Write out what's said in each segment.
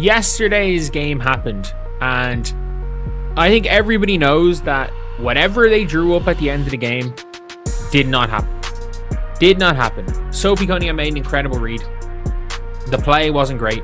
yesterday's game happened, and I think everybody knows that whatever they drew up at the end of the game did not happen. Did not happen. Sophie Cunningham made an incredible read. The play wasn't great.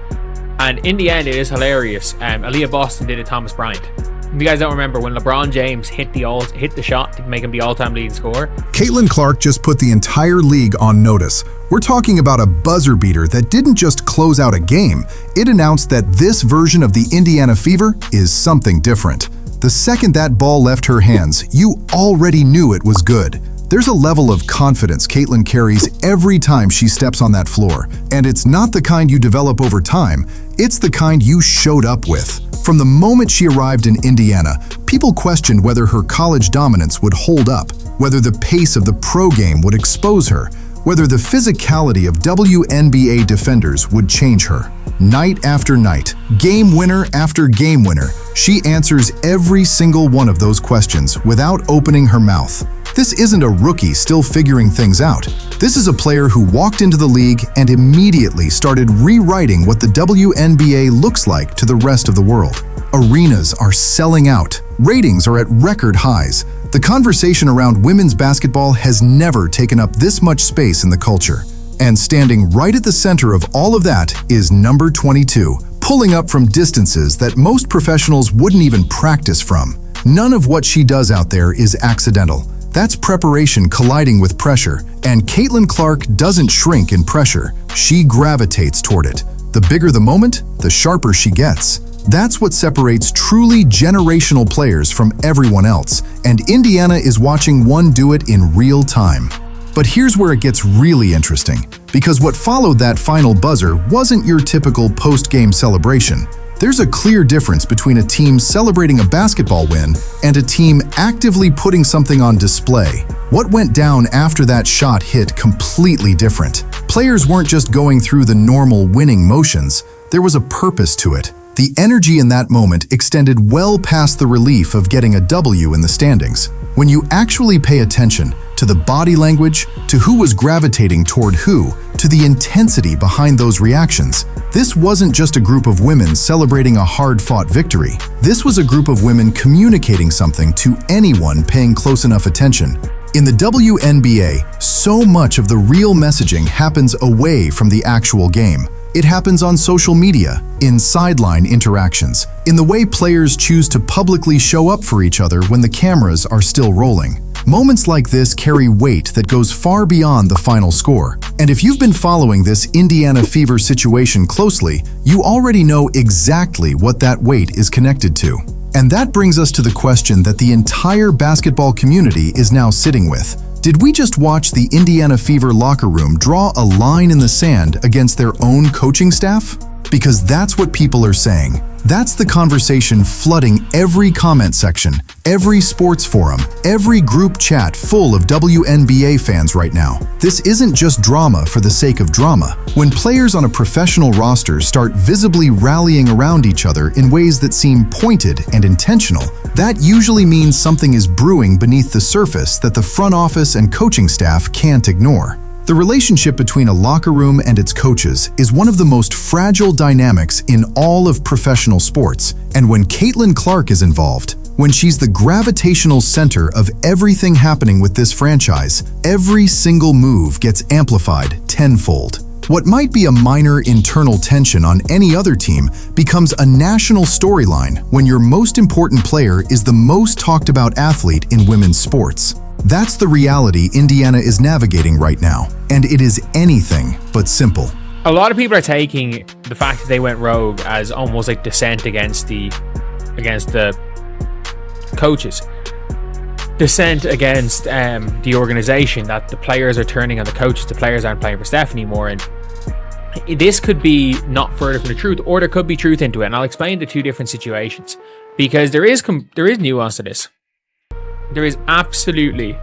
And in the end, it is hilarious. Aaliyah Boston did a Thomas Bryant. If you guys don't remember, when LeBron James hit the shot to make him the all-time leading scorer. Caitlin Clark just put the entire league on notice. We're talking about a buzzer beater that didn't just close out a game. It announced that this version of the Indiana Fever is something different. The second that ball left her hands, you already knew it was good. There's a level of confidence Caitlin carries every time she steps on that floor, and it's not the kind you develop over time, it's the kind you showed up with. From the moment she arrived in Indiana, people questioned whether her college dominance would hold up, whether the pace of the pro game would expose her, whether the physicality of WNBA defenders would change her. Night after night, game winner after game winner, she answers every single one of those questions without opening her mouth. This isn't a rookie still figuring things out. This is a player who walked into the league and immediately started rewriting what the WNBA looks like to the rest of the world. Arenas are selling out. Ratings are at record highs. The conversation around women's basketball has never taken up this much space in the culture. And standing right at the center of all of that is number 22, pulling up from distances that most professionals wouldn't even practice from. None of what she does out there is accidental. That's preparation colliding with pressure, and Caitlin Clark doesn't shrink in pressure. She gravitates toward it. The bigger the moment, the sharper she gets. That's what separates truly generational players from everyone else, and Indiana is watching one do it in real time. But here's where it gets really interesting, because what followed that final buzzer wasn't your typical post-game celebration. There's a clear difference between a team celebrating a basketball win and a team actively putting something on display. What went down after that shot hit completely different. Players weren't just going through the normal winning motions, there was a purpose to it. The energy in that moment extended well past the relief of getting a W in the standings. When you actually pay attention to the body language, to who was gravitating toward who, to the intensity behind those reactions, this wasn't just a group of women celebrating a hard-fought victory. This was a group of women communicating something to anyone paying close enough attention. In the WNBA, so much of the real messaging happens away from the actual game. It happens on social media, in sideline interactions, in the way players choose to publicly show up for each other when the cameras are still rolling. Moments like this carry weight that goes far beyond the final score. And if you've been following this Indiana Fever situation closely, you already know exactly what that weight is connected to. And that brings us to the question that the entire basketball community is now sitting with. Did we just watch the Indiana Fever locker room draw a line in the sand against their own coaching staff? Because that's what people are saying. That's the conversation flooding every comment section, every sports forum, every group chat full of WNBA fans right now. This isn't just drama for the sake of drama. When players on a professional roster start visibly rallying around each other in ways that seem pointed and intentional, that usually means something is brewing beneath the surface that the front office and coaching staff can't ignore. The relationship between a locker room and its coaches is one of the most fragile dynamics in all of professional sports, and when Caitlin Clark is involved, when she's the gravitational center of everything happening with this franchise, every single move gets amplified tenfold. What might be a minor internal tension on any other team becomes a national storyline when your most important player is the most talked about athlete in women's sports. That's the reality Indiana is navigating right now, and it is anything but simple. A lot of people are taking the fact that they went rogue as almost like dissent against the coaches, dissent against the organization, that the players are turning on the coaches, the players aren't playing for Steph anymore, and this could be not further from the truth, or there could be truth into it. And I'll explain the two different situations, because there is nuance to this. There is absolutely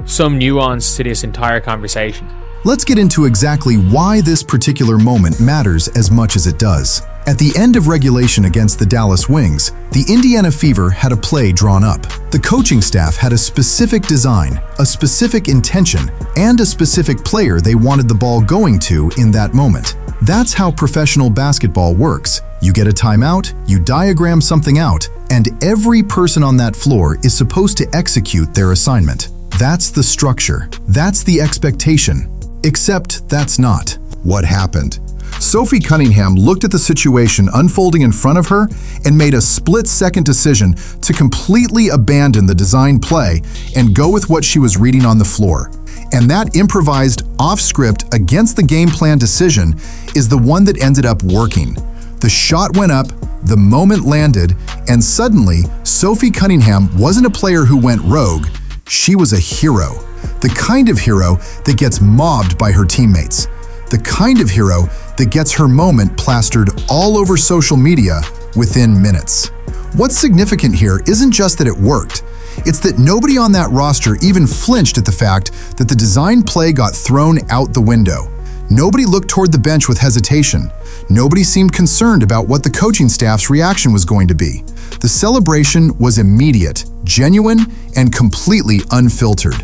some nuance to this entire conversation. Let's get into exactly why this particular moment matters as much as it does. At the end of regulation against the Dallas Wings, the Indiana Fever had a play drawn up. The coaching staff had a specific design, a specific intention, and a specific player they wanted the ball going to in that moment. That's how professional basketball works. You get a timeout, you diagram something out, and every person on that floor is supposed to execute their assignment. That's the structure. That's the expectation. Except that's not what happened. Sophie Cunningham looked at the situation unfolding in front of her and made a split-second decision to completely abandon the designed play and go with what she was reading on the floor. And that improvised, off-script, against-the-game plan decision is the one that ended up working. The shot went up, the moment landed, and suddenly, Sophie Cunningham wasn't a player who went rogue. She was a hero. The kind of hero that gets mobbed by her teammates. The kind of hero that gets her moment plastered all over social media within minutes. What's significant here isn't just that it worked. It's that nobody on that roster even flinched at the fact that the design play got thrown out the window. Nobody looked toward the bench with hesitation. Nobody seemed concerned about what the coaching staff's reaction was going to be. The celebration was immediate, genuine, and completely unfiltered.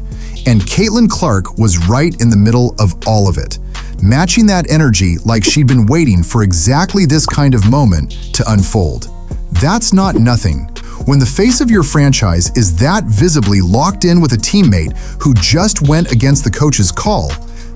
And Caitlin Clark was right in the middle of all of it, matching that energy like she'd been waiting for exactly this kind of moment to unfold. That's not nothing. When the face of your franchise is that visibly locked in with a teammate who just went against the coach's call,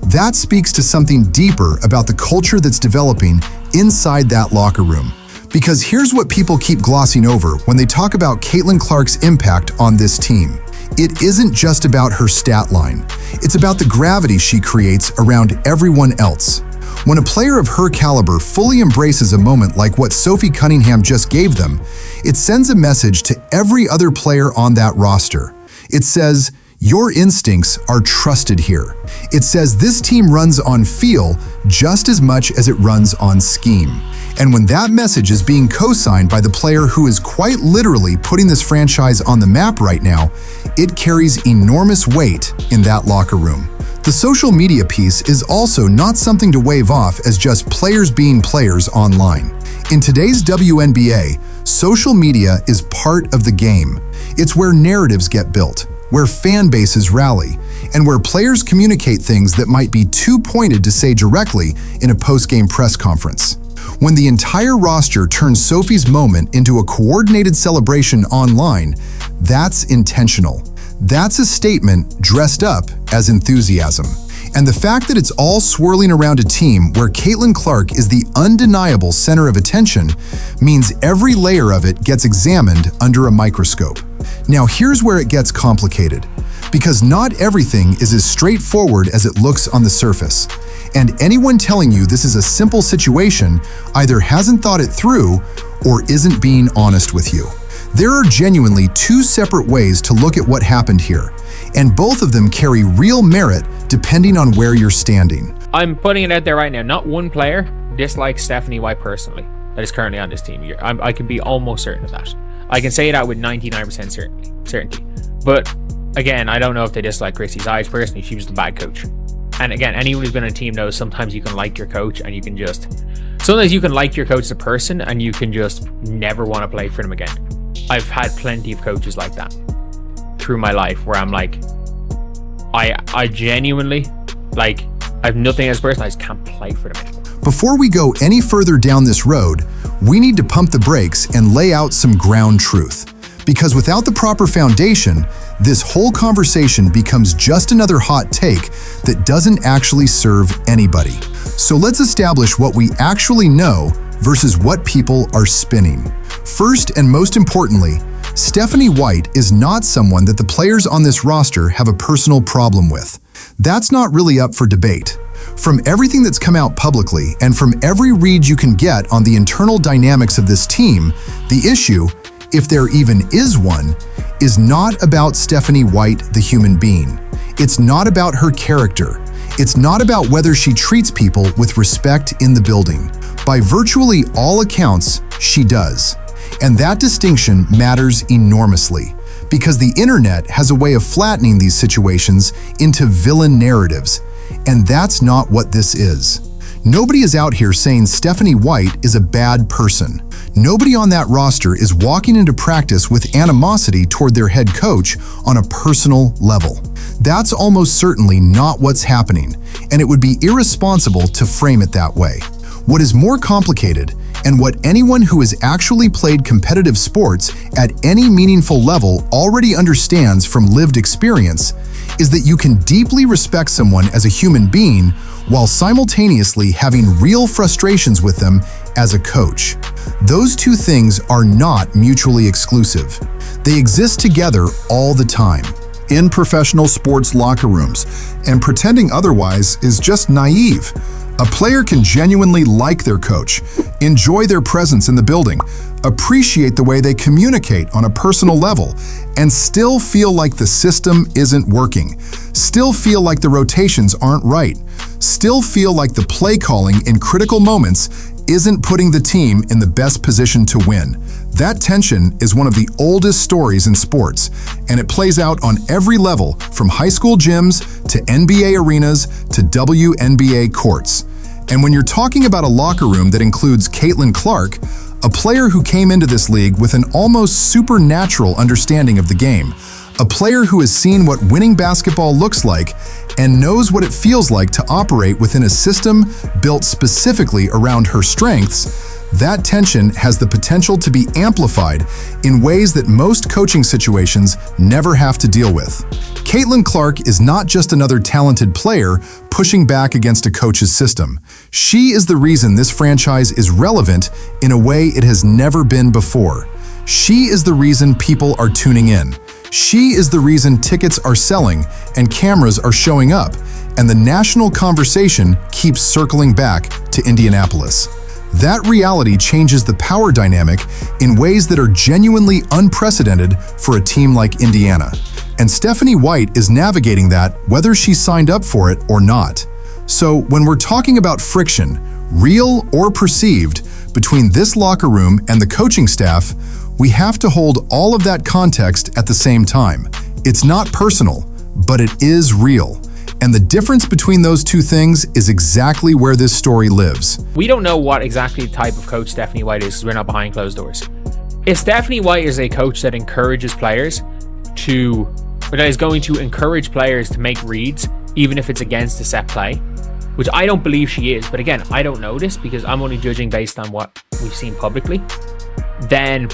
that speaks to something deeper about the culture that's developing inside that locker room. Because here's what people keep glossing over when they talk about Caitlin Clark's impact on this team. It isn't just about her stat line. It's about the gravity she creates around everyone else. When a player of her caliber fully embraces a moment like what Sophie Cunningham just gave them, it sends a message to every other player on that roster. It says, your instincts are trusted here. It says this team runs on feel just as much as it runs on scheme. And when that message is being co-signed by the player who is quite literally putting this franchise on the map right now, it carries enormous weight in that locker room. The social media piece is also not something to wave off as just players being players online. In today's WNBA, social media is part of the game. It's where narratives get built, where fan bases rally, and where players communicate things that might be too pointed to say directly in a post-game press conference. When the entire roster turns Sophie's moment into a coordinated celebration online, that's intentional. That's a statement dressed up as enthusiasm. And the fact that it's all swirling around a team where Caitlin Clark is the undeniable center of attention means every layer of it gets examined under a microscope. Now here's where it gets complicated, because not everything is as straightforward as it looks on the surface. And anyone telling you this is a simple situation either hasn't thought it through or isn't being honest with you. There are genuinely two separate ways to look at what happened here, and both of them carry real merit depending on where you're standing. I'm putting it out there right now. Not one player dislikes Stephanie White personally that is currently on this team. I can be almost certain of that. I can say that with 99% certainty. But again, I don't know if they dislike Christy Zides personally. She was the bad coach. And again, anyone who's been on a team knows sometimes you can like your coach and you can just... Sometimes you can like your coach as a person and you can just never want to play for them again. I've had plenty of coaches like that through my life where I'm like, I genuinely, like, I have nothing as a person, I just can't play for them anymore. Before we go any further down this road, we need to pump the brakes and lay out some ground truth. Because without the proper foundation, this whole conversation becomes just another hot take that doesn't actually serve anybody. So let's establish what we actually know versus what people are spinning. First and most importantly, Stephanie White is not someone that the players on this roster have a personal problem with. That's not really up for debate. From everything that's come out publicly and from every read you can get on the internal dynamics of this team, the issue, if there even is one, is not about Stephanie White, the human being. It's not about her character. It's not about whether she treats people with respect in the building. By virtually all accounts, she does. And that distinction matters enormously, because the internet has a way of flattening these situations into villain narratives, and that's not what this is. Nobody is out here saying Stephanie White is a bad person. Nobody on that roster is walking into practice with animosity toward their head coach on a personal level. That's almost certainly not what's happening, and it would be irresponsible to frame it that way. What is more complicated And what anyone who has actually played competitive sports at any meaningful level already understands from lived experience is that you can deeply respect someone as a human being while simultaneously having real frustrations with them as a coach. Those two things are not mutually exclusive. They exist together all the time. In professional sports locker rooms, and pretending otherwise is just naive. A player can genuinely like their coach, enjoy their presence in the building, appreciate the way they communicate on a personal level, and still feel like the system isn't working, still feel like the rotations aren't right, still feel like the play calling in critical moments isn't putting the team in the best position to win. That tension is one of the oldest stories in sports, and it plays out on every level, from high school gyms to NBA arenas to WNBA courts. And when you're talking about a locker room that includes Caitlin Clark, a player who came into this league with an almost supernatural understanding of the game, a player who has seen what winning basketball looks like and knows what it feels like to operate within a system built specifically around her strengths, that tension has the potential to be amplified in ways that most coaching situations never have to deal with. Caitlin Clark is not just another talented player pushing back against a coach's system. She is the reason this franchise is relevant in a way it has never been before. She is the reason people are tuning in. She is the reason tickets are selling and cameras are showing up, and the national conversation keeps circling back to Indianapolis. That reality changes the power dynamic in ways that are genuinely unprecedented for a team like Indiana. And Stephanie White is navigating that whether she signed up for it or not. So when we're talking about friction, real or perceived, between this locker room and the coaching staff, we have to hold all of that context at the same time. It's not personal, but it is real. And the difference between those two things is exactly where this story lives. We don't know what exactly type of coach Stephanie White is because we're not behind closed doors. If Stephanie White is a coach that encourages players to, or that is going to encourage players to make reads, even if it's against a set play, which I don't believe she is, but again, I don't know this because I'm only judging based on what we've seen publicly, then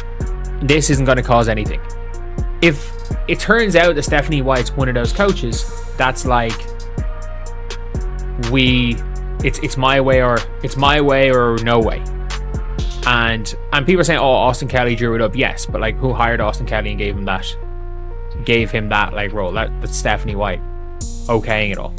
this isn't going to cause anything. If it turns out that Stephanie White's one of those coaches, that's like, it's my way or no way. And people are saying, oh, Austin Kelly drew it up. Yes, but like, who hired Austin Kelly and gave him that like role? That's Stephanie White okaying it all.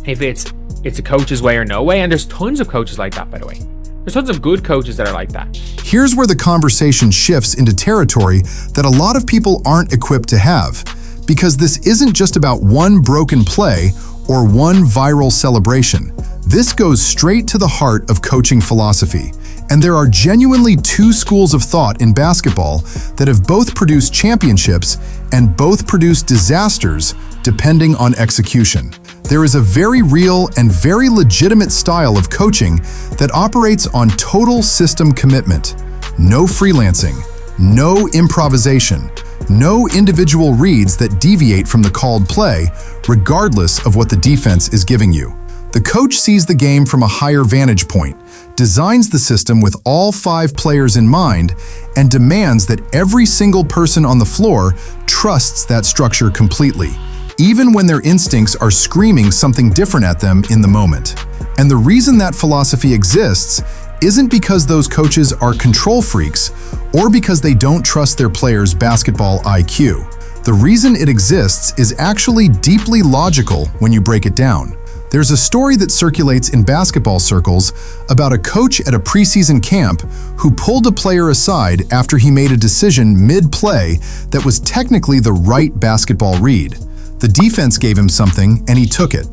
If it's a coach's way or no way, and there's tons of coaches like that, by the way. There's tons of good coaches that are like that. Here's where the conversation shifts into territory that a lot of people aren't equipped to have, because this isn't just about one broken play or one viral celebration. This goes straight to the heart of coaching philosophy. And there are genuinely two schools of thought in basketball that have both produced championships and both produced disasters depending on execution. There is a very real and very legitimate style of coaching that operates on total system commitment. No freelancing, no improvisation, no individual reads that deviate from the called play, regardless of what the defense is giving you. The coach sees the game from a higher vantage point, designs the system with all 5 players in mind, and demands that every single person on the floor trusts that structure completely, even when their instincts are screaming something different at them in the moment. And the reason that philosophy exists isn't because those coaches are control freaks or because they don't trust their players' basketball IQ. The reason it exists is actually deeply logical when you break it down. There's a story that circulates in basketball circles about a coach at a preseason camp who pulled a player aside after he made a decision mid-play that was technically the right basketball read. The defense gave him something and he took it,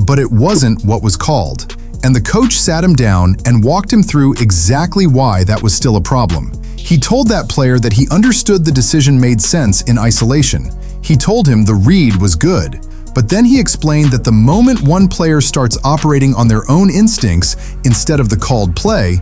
but it wasn't what was called. And the coach sat him down and walked him through exactly why that was still a problem. He told that player that he understood the decision made sense in isolation. He told him the read was good. But then he explained that the moment one player starts operating on their own instincts instead of the called play,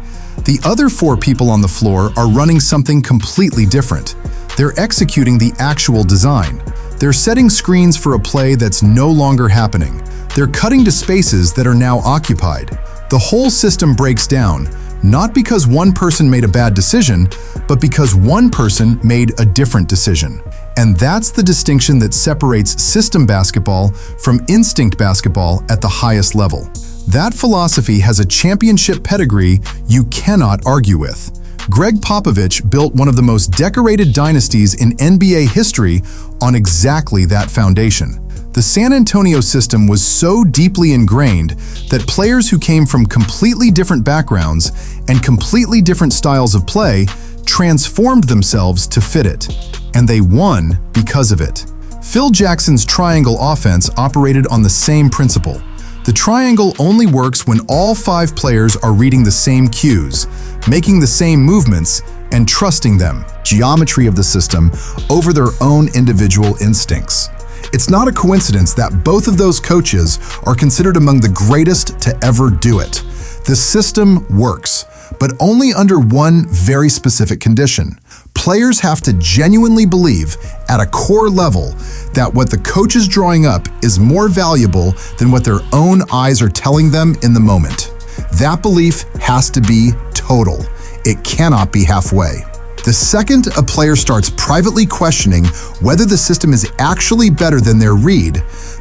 the other 4 people on the floor are running something completely different. They're executing the actual design. They're setting screens for a play that's no longer happening. They're cutting to spaces that are now occupied. The whole system breaks down, Not because one person made a bad decision, but because one person made a different decision. And that's the distinction that separates system basketball from instinct basketball at the highest level. That philosophy has a championship pedigree you cannot argue with. Greg Popovich built one of the most decorated dynasties in NBA history on exactly that foundation. The San Antonio system was so deeply ingrained that players who came from completely different backgrounds and completely different styles of play transformed themselves to fit it, and they won because of it. Phil Jackson's triangle offense operated on the same principle. The triangle only works when all 5 players are reading the same cues, making the same movements, and trusting them. Geometry of the system over their own individual instincts. It's not a coincidence that both of those coaches are considered among the greatest to ever do it. The system works, but only under one very specific condition. Players have to genuinely believe at a core level that what the coach is drawing up is more valuable than what their own eyes are telling them in the moment. That belief has to be total. It cannot be halfway. The second a player starts privately questioning whether the system is actually better than their read,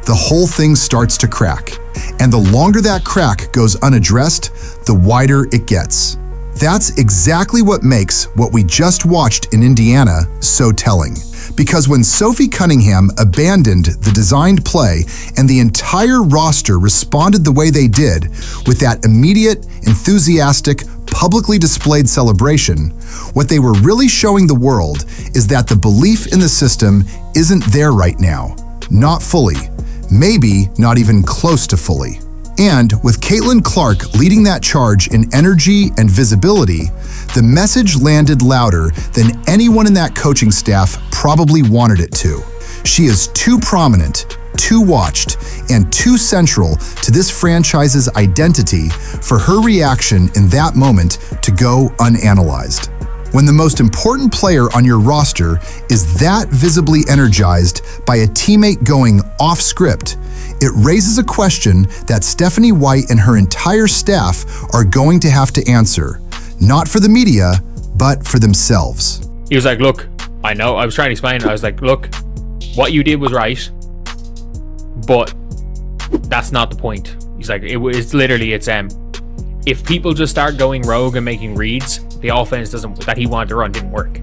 the whole thing starts to crack. And the longer that crack goes unaddressed, the wider it gets. That's exactly what makes what we just watched in Indiana so telling. Because when Sophie Cunningham abandoned the designed play and the entire roster responded the way they did, with that immediate, enthusiastic, publicly displayed celebration, what they were really showing the world is that the belief in the system isn't there right now. Not fully. Maybe not even close to fully. And with Caitlin Clark leading that charge in energy and visibility, the message landed louder than anyone in that coaching staff probably wanted it to. She is too prominent, too watched, and too central to this franchise's identity for her reaction in that moment to go unanalyzed. When the most important player on your roster is that visibly energized by a teammate going off script, it raises a question that Stephanie White and her entire staff are going to have to answer, not for the media, but for themselves. He was like, look, I know, I was trying to explain, I was like, look, what you did was right, but that's not the point. He's like, it's literally, if people just start going rogue and making reads, the offense that he wanted to run didn't work.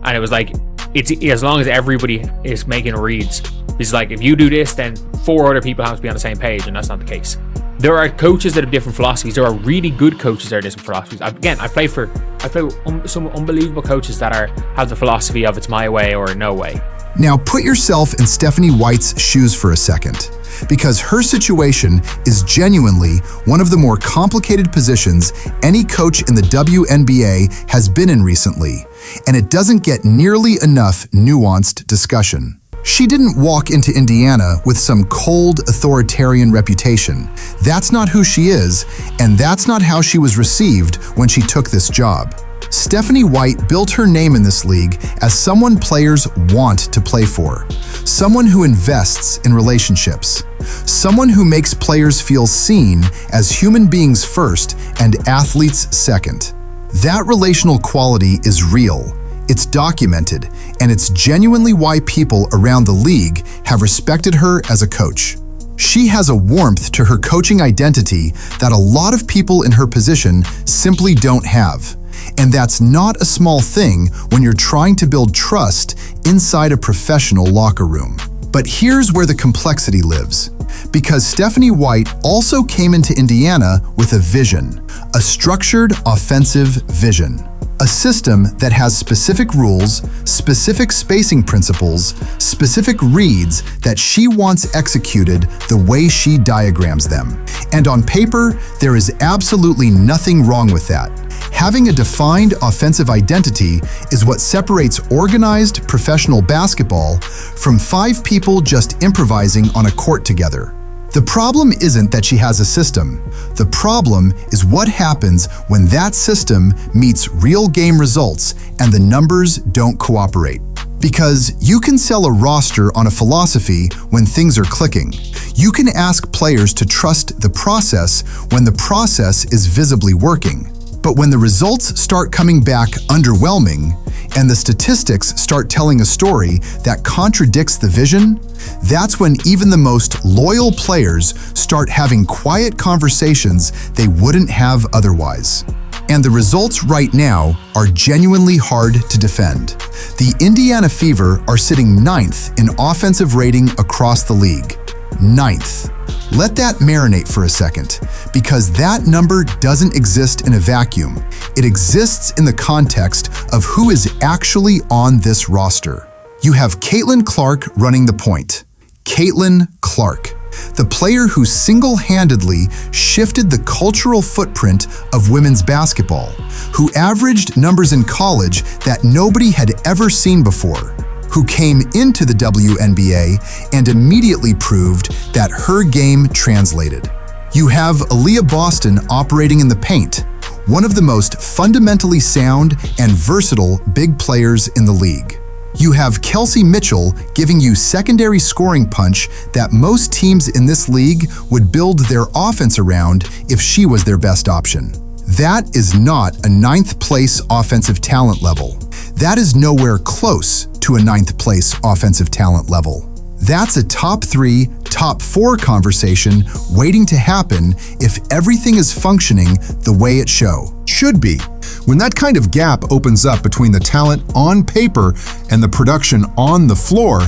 And it was like, it's as long as everybody is making reads, he's like, if you do this, then 4 other people have to be on the same page, and that's not the case. There are coaches that have different philosophies. There are really good coaches that have different philosophies. Again, I play with some unbelievable coaches that have the philosophy of it's my way or no way. Now put yourself in Stephanie White's shoes for a second, because her situation is genuinely one of the more complicated positions any coach in the WNBA has been in recently, and it doesn't get nearly enough nuanced discussion. She didn't walk into Indiana with some cold, authoritarian reputation. That's not who she is, and that's not how she was received when she took this job. Stephanie White built her name in this league as someone players want to play for, someone who invests in relationships, someone who makes players feel seen as human beings first and athletes second. That relational quality is real. It's documented, and it's genuinely why people around the league have respected her as a coach. She has a warmth to her coaching identity that a lot of people in her position simply don't have. And that's not a small thing when you're trying to build trust inside a professional locker room. But here's where the complexity lives. Because Stephanie White also came into Indiana with a vision, a structured offensive vision. A system that has specific rules, specific spacing principles, specific reads that she wants executed the way she diagrams them. And on paper, there is absolutely nothing wrong with that. Having a defined offensive identity is what separates organized professional basketball from 5 people just improvising on a court together. The problem isn't that she has a system. The problem is what happens when that system meets real game results and the numbers don't cooperate. Because you can sell a roster on a philosophy when things are clicking. You can ask players to trust the process when the process is visibly working. But when the results start coming back underwhelming, and the statistics start telling a story that contradicts the vision, that's when even the most loyal players start having quiet conversations they wouldn't have otherwise. And the results right now are genuinely hard to defend. The Indiana Fever are sitting 9th in offensive rating across the league. 9th. Let that marinate for a second, because that number doesn't exist in a vacuum. It exists in the context of who is actually on this roster. You have Caitlin Clark running the point. Caitlin Clark, the player who single-handedly shifted the cultural footprint of women's basketball, who averaged numbers in college that nobody had ever seen before, who came into the WNBA and immediately proved that her game translated. You have Aaliyah Boston operating in the paint, one of the most fundamentally sound and versatile big players in the league. You have Kelsey Mitchell giving you secondary scoring punch that most teams in this league would build their offense around if she was their best option. That is not a 9th place offensive talent level. That is nowhere close to a 9th place offensive talent level. That's a top 3, top 4 conversation waiting to happen if everything is functioning the way it should be. When that kind of gap opens up between the talent on paper and the production on the floor,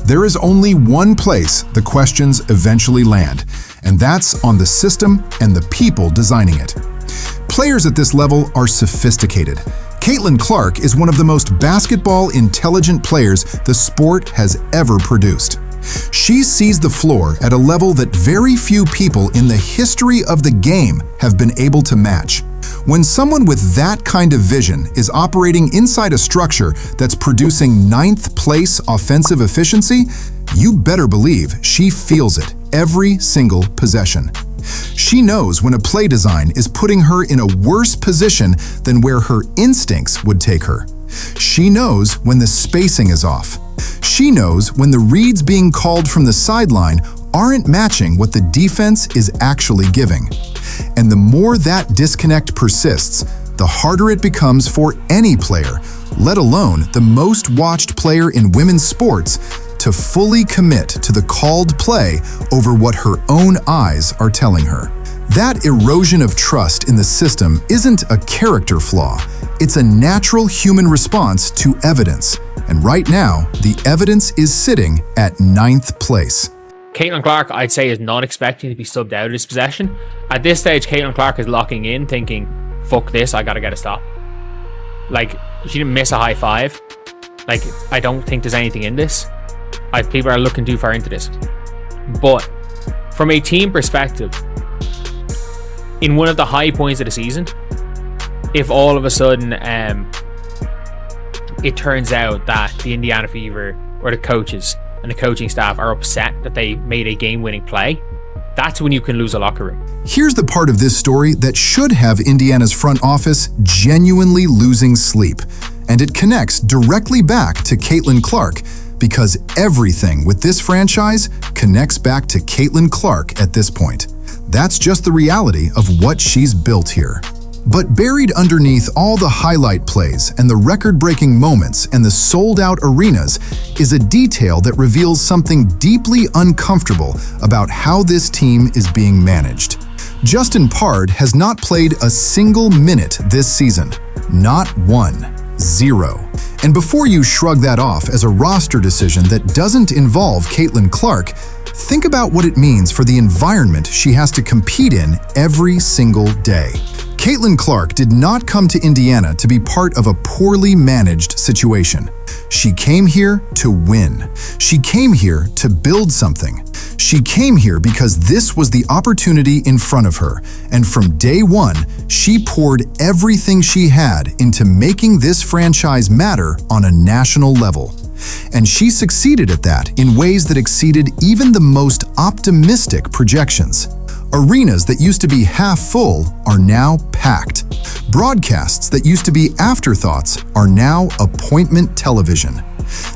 there is only one place the questions eventually land, and that's on the system and the people designing it. Players at this level are sophisticated. Caitlin Clark is one of the most basketball-intelligent players the sport has ever produced. She sees the floor at a level that very few people in the history of the game have been able to match. When someone with that kind of vision is operating inside a structure that's producing 9th place offensive efficiency, you better believe she feels it every single possession. She knows when a play design is putting her in a worse position than where her instincts would take her. She knows when the spacing is off. She knows when the reads being called from the sideline aren't matching what the defense is actually giving. And the more that disconnect persists, the harder it becomes for any player, let alone the most watched player in women's sports, to fully commit to the called play over what her own eyes are telling her. That erosion of trust in the system isn't a character flaw. It's a natural human response to evidence. And right now, the evidence is sitting at 9th place. Caitlin Clark, I'd say, is not expecting to be subbed out of this possession. At this stage, Caitlin Clark is locking in, thinking, fuck this, I gotta get a stop. Like, she didn't miss a high five. Like, I don't think there's anything in this. People are looking too far into this. But from a team perspective, in one of the high points of the season, if all of a sudden it turns out that the Indiana Fever or the coaches and the coaching staff are upset that they made a game-winning play, that's when you can lose a locker room. Here's the part of this story that should have Indiana's front office genuinely losing sleep, and it connects directly back to Caitlin Clark, because everything with this franchise connects back to Caitlin Clark at this point. That's just the reality of what she's built here. But buried underneath all the highlight plays and the record-breaking moments and the sold-out arenas is a detail that reveals something deeply uncomfortable about how this team is being managed. Justin Pard has not played a single minute this season. Not one. 0. And before you shrug that off as a roster decision that doesn't involve Caitlin Clark, think about what it means for the environment she has to compete in every single day. Caitlin Clark did not come to Indiana to be part of a poorly managed situation. She came here to win. She came here to build something. She came here because this was the opportunity in front of her, and from day one, she poured everything she had into making this franchise matter on a national level. And she succeeded at that in ways that exceeded even the most optimistic projections. Arenas that used to be half full are now packed. Broadcasts that used to be afterthoughts are now appointment television.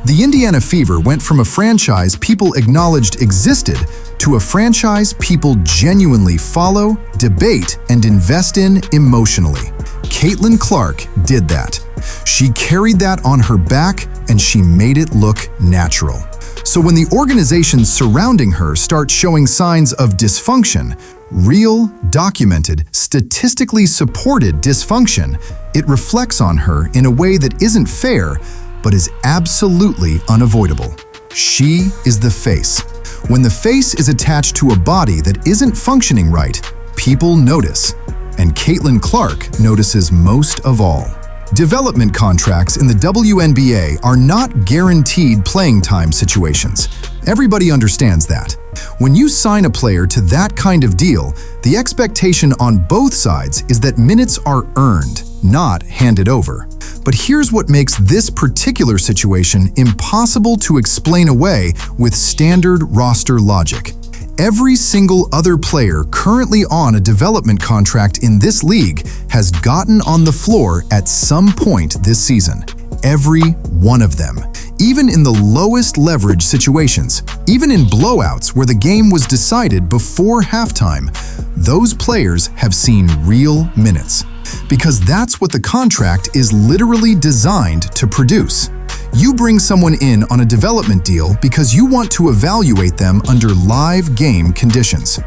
The Indiana Fever went from a franchise people acknowledged existed to a franchise people genuinely follow, debate, and invest in emotionally. Caitlin Clark did that. She carried that on her back and she made it look natural. So when the organizations surrounding her start showing signs of dysfunction, real, documented, statistically supported dysfunction, it reflects on her in a way that isn't fair, but is absolutely unavoidable. She is the face. When the face is attached to a body that isn't functioning right, people notice. And Caitlin Clark notices most of all. Development contracts in the WNBA are not guaranteed playing time situations. Everybody understands that. When you sign a player to that kind of deal, the expectation on both sides is that minutes are earned, not handed over. But here's what makes this particular situation impossible to explain away with standard roster logic. Every single other player currently on a development contract in this league has gotten on the floor at some point this season. Every one of them. Even in the lowest leverage situations, even in blowouts where the game was decided before halftime, those players have seen real minutes. Because that's what the contract is literally designed to produce. You bring someone in on a development deal because you want to evaluate them under live game conditions.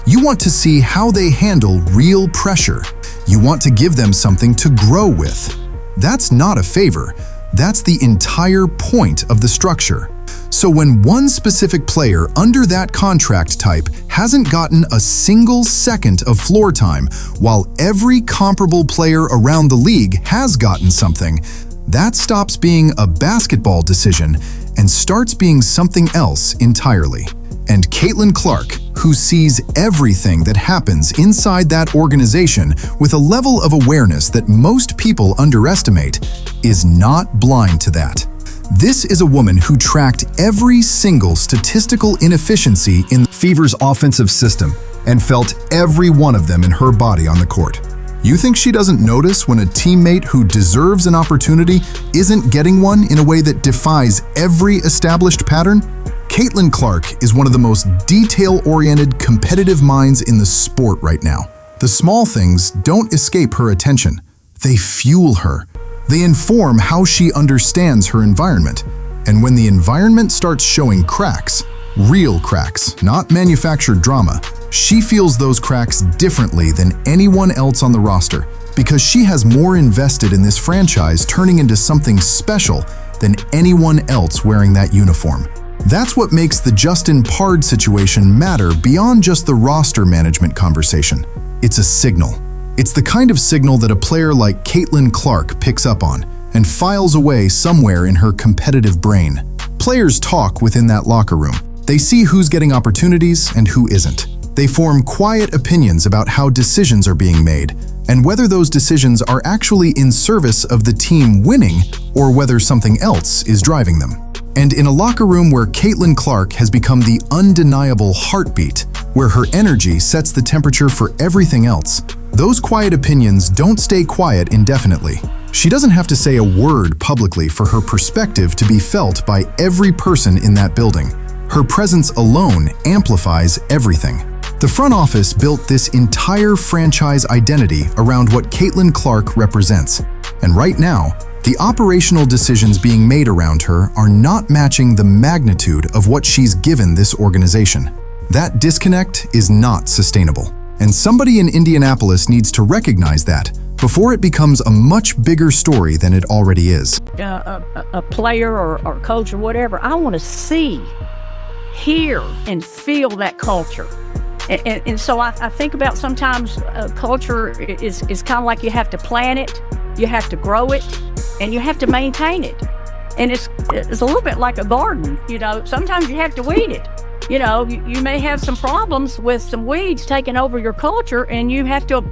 You want to see how they handle real pressure. You want to give them something to grow with. That's not a favor. That's the entire point of the structure. So when one specific player under that contract type hasn't gotten a single second of floor time, while every comparable player around the league has gotten something, that stops being a basketball decision and starts being something else entirely. And Caitlin Clark, who sees everything that happens inside that organization with a level of awareness that most people underestimate, is not blind to that. This is a woman who tracked every single statistical inefficiency in the Fever's offensive system and felt every one of them in her body on the court. You think she doesn't notice when a teammate who deserves an opportunity isn't getting one in a way that defies every established pattern? Caitlin Clark is one of the most detail-oriented, competitive minds in the sport right now. The small things don't escape her attention. They fuel her. They inform how she understands her environment. And when the environment starts showing cracks, real cracks, not manufactured drama, she feels those cracks differently than anyone else on the roster because she has more invested in this franchise turning into something special than anyone else wearing that uniform. That's what makes the Justin Pard situation matter beyond just the roster management conversation. It's a signal. It's the kind of signal that a player like Caitlin Clark picks up on and files away somewhere in her competitive brain. Players talk within that locker room. They see who's getting opportunities and who isn't. They form quiet opinions about how decisions are being made and whether those decisions are actually in service of the team winning or whether something else is driving them. And in a locker room where Caitlin Clark has become the undeniable heartbeat, where her energy sets the temperature for everything else, those quiet opinions don't stay quiet indefinitely. She doesn't have to say a word publicly for her perspective to be felt by every person in that building. Her presence alone amplifies everything. The front office built this entire franchise identity around what Caitlin Clark represents. And right now, the operational decisions being made around her are not matching the magnitude of what she's given this organization. That disconnect is not sustainable. And somebody in Indianapolis needs to recognize that before it becomes a much bigger story than it already is. A player or coach or whatever, I want to see, hear, and feel that culture. And so I think about sometimes culture is kind of like you have to plant it, you have to grow it, and you have to maintain it. And it's a little bit like a garden, you know. Sometimes you have to weed it. You know, you may have some problems with some weeds taking over your culture, and you have to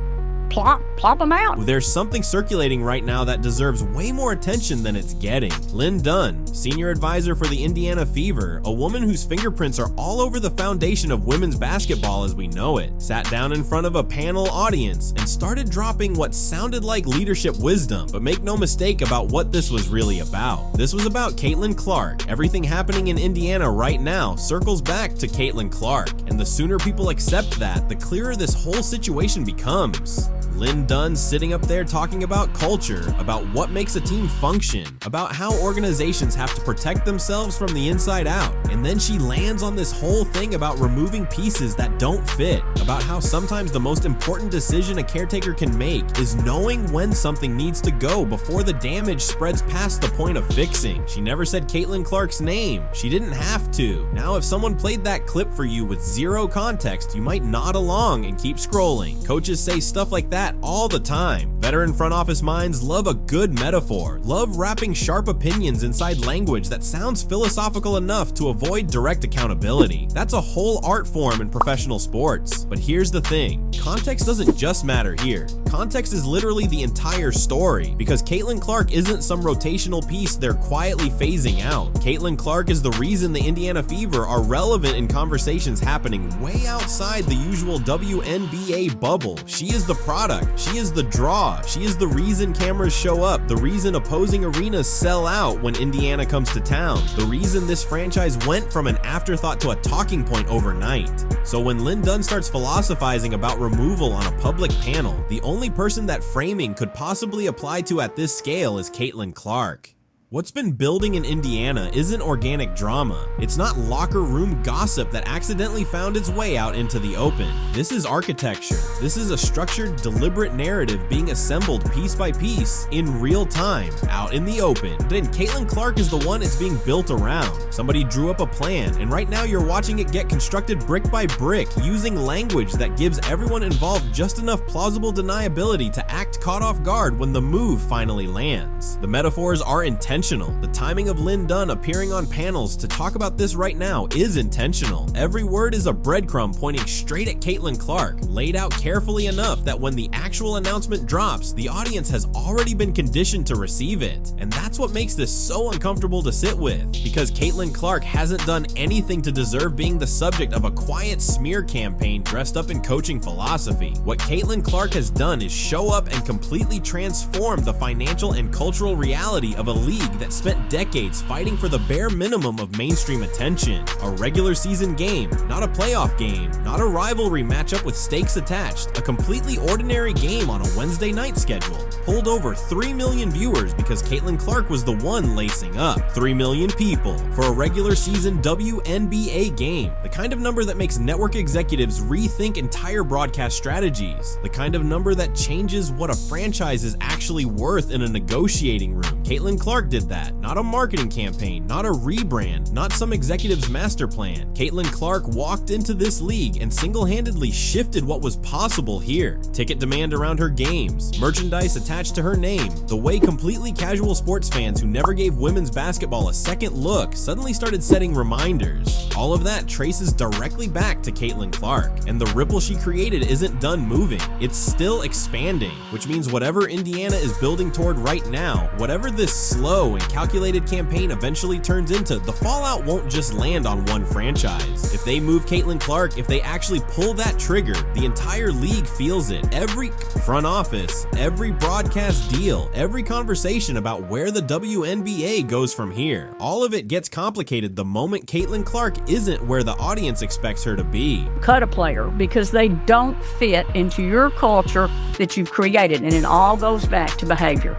plop them out. There's something circulating right now that deserves way more attention than it's getting. Lynn Dunn, senior advisor for the Indiana Fever, a woman whose fingerprints are all over the foundation of women's basketball as we know it, sat down in front of a panel audience and started dropping what sounded like leadership wisdom, but make no mistake about what this was really about. This was about Caitlin Clark. Everything happening in Indiana right now circles back to Caitlin Clark, and the sooner people accept that, the clearer this whole situation becomes. Lynn Dunn sitting up there talking about culture, about what makes a team function, about how organizations have to protect themselves from the inside out. And then she lands on this whole thing about removing pieces that don't fit, about how sometimes the most important decision a caretaker can make is knowing when something needs to go before the damage spreads past the point of fixing. She never said Caitlin Clark's name. She didn't have to. Now, if someone played that clip for you with zero context, you might nod along and keep scrolling. Coaches say stuff like that all the time. Veteran front office minds love a good metaphor, love wrapping sharp opinions inside language that sounds philosophical enough to avoid direct accountability. That's a whole art form in professional sports. But here's the thing, context doesn't just matter here. Context is literally the entire story, because Caitlin Clark isn't some rotational piece they're quietly phasing out. Caitlin Clark is the reason the Indiana Fever are relevant in conversations happening way outside the usual WNBA bubble. She is the product, she is the draw, she is the reason cameras show up, the reason opposing arenas sell out when Indiana comes to town, the reason this franchise went from an afterthought to a talking point overnight. So when Lynn Dunn starts philosophizing about removal on a public panel, the only person that framing could possibly apply to at this scale is Caitlin Clark. What's been building in Indiana isn't organic drama. It's not locker room gossip that accidentally found its way out into the open. This is architecture. This is a structured, deliberate narrative being assembled piece by piece in real time, out in the open. Then Caitlin Clark is the one it's being built around. Somebody drew up a plan, and right now you're watching it get constructed brick by brick, using language that gives everyone involved just enough plausible deniability to act caught off guard when the move finally lands. The metaphors are intentional. The timing of Lynn Dunn appearing on panels to talk about this right now is intentional. Every word is a breadcrumb pointing straight at Caitlin Clark, laid out carefully enough that when the actual announcement drops, the audience has already been conditioned to receive it. And that's what makes this so uncomfortable to sit with, because Caitlin Clark hasn't done anything to deserve being the subject of a quiet smear campaign dressed up in coaching philosophy. What Caitlin Clark has done is show up and completely transform the financial and cultural reality of a league that spent decades fighting for the bare minimum of mainstream attention. A regular season game, not a playoff game, not a rivalry matchup with stakes attached, a completely ordinary game on a Wednesday night schedule. Pulled over 3 million viewers because Caitlin Clark was the one lacing up. 3 million people for a regular season WNBA game. The kind of number that makes network executives rethink entire broadcast strategies. The kind of number that changes what a franchise is actually worth in a negotiating room. Caitlin Clark did that. Not a marketing campaign, not a rebrand, not some executive's master plan. Caitlin Clark walked into this league and single-handedly shifted what was possible here. Ticket demand around her games, merchandise attached to her name, the way completely casual sports fans who never gave women's basketball a second look suddenly started setting reminders. All of that traces directly back to Caitlin Clark, and the ripple she created isn't done moving. It's still expanding, which means whatever Indiana is building toward right now, whatever this slow and calculated campaign eventually turns into, the fallout won't just land on one franchise. If they move Caitlin Clark, if they actually pull that trigger, the entire league feels it. Every front office, every broadcast deal, every conversation about where the WNBA goes from here, all of it gets complicated the moment Caitlin Clark isn't where the audience expects her to be. Cut a player because they don't fit into your culture that you've created, and it all goes back to behavior.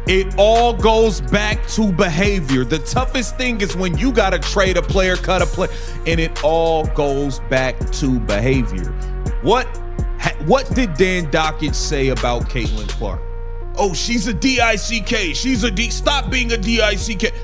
It all goes back to behavior. The toughest thing is when you got to trade a player, cut a player, and it all goes back to behavior. What did Dan Dockett say about Caitlin Clark? Oh, she's a DICK. Stop being a DICK.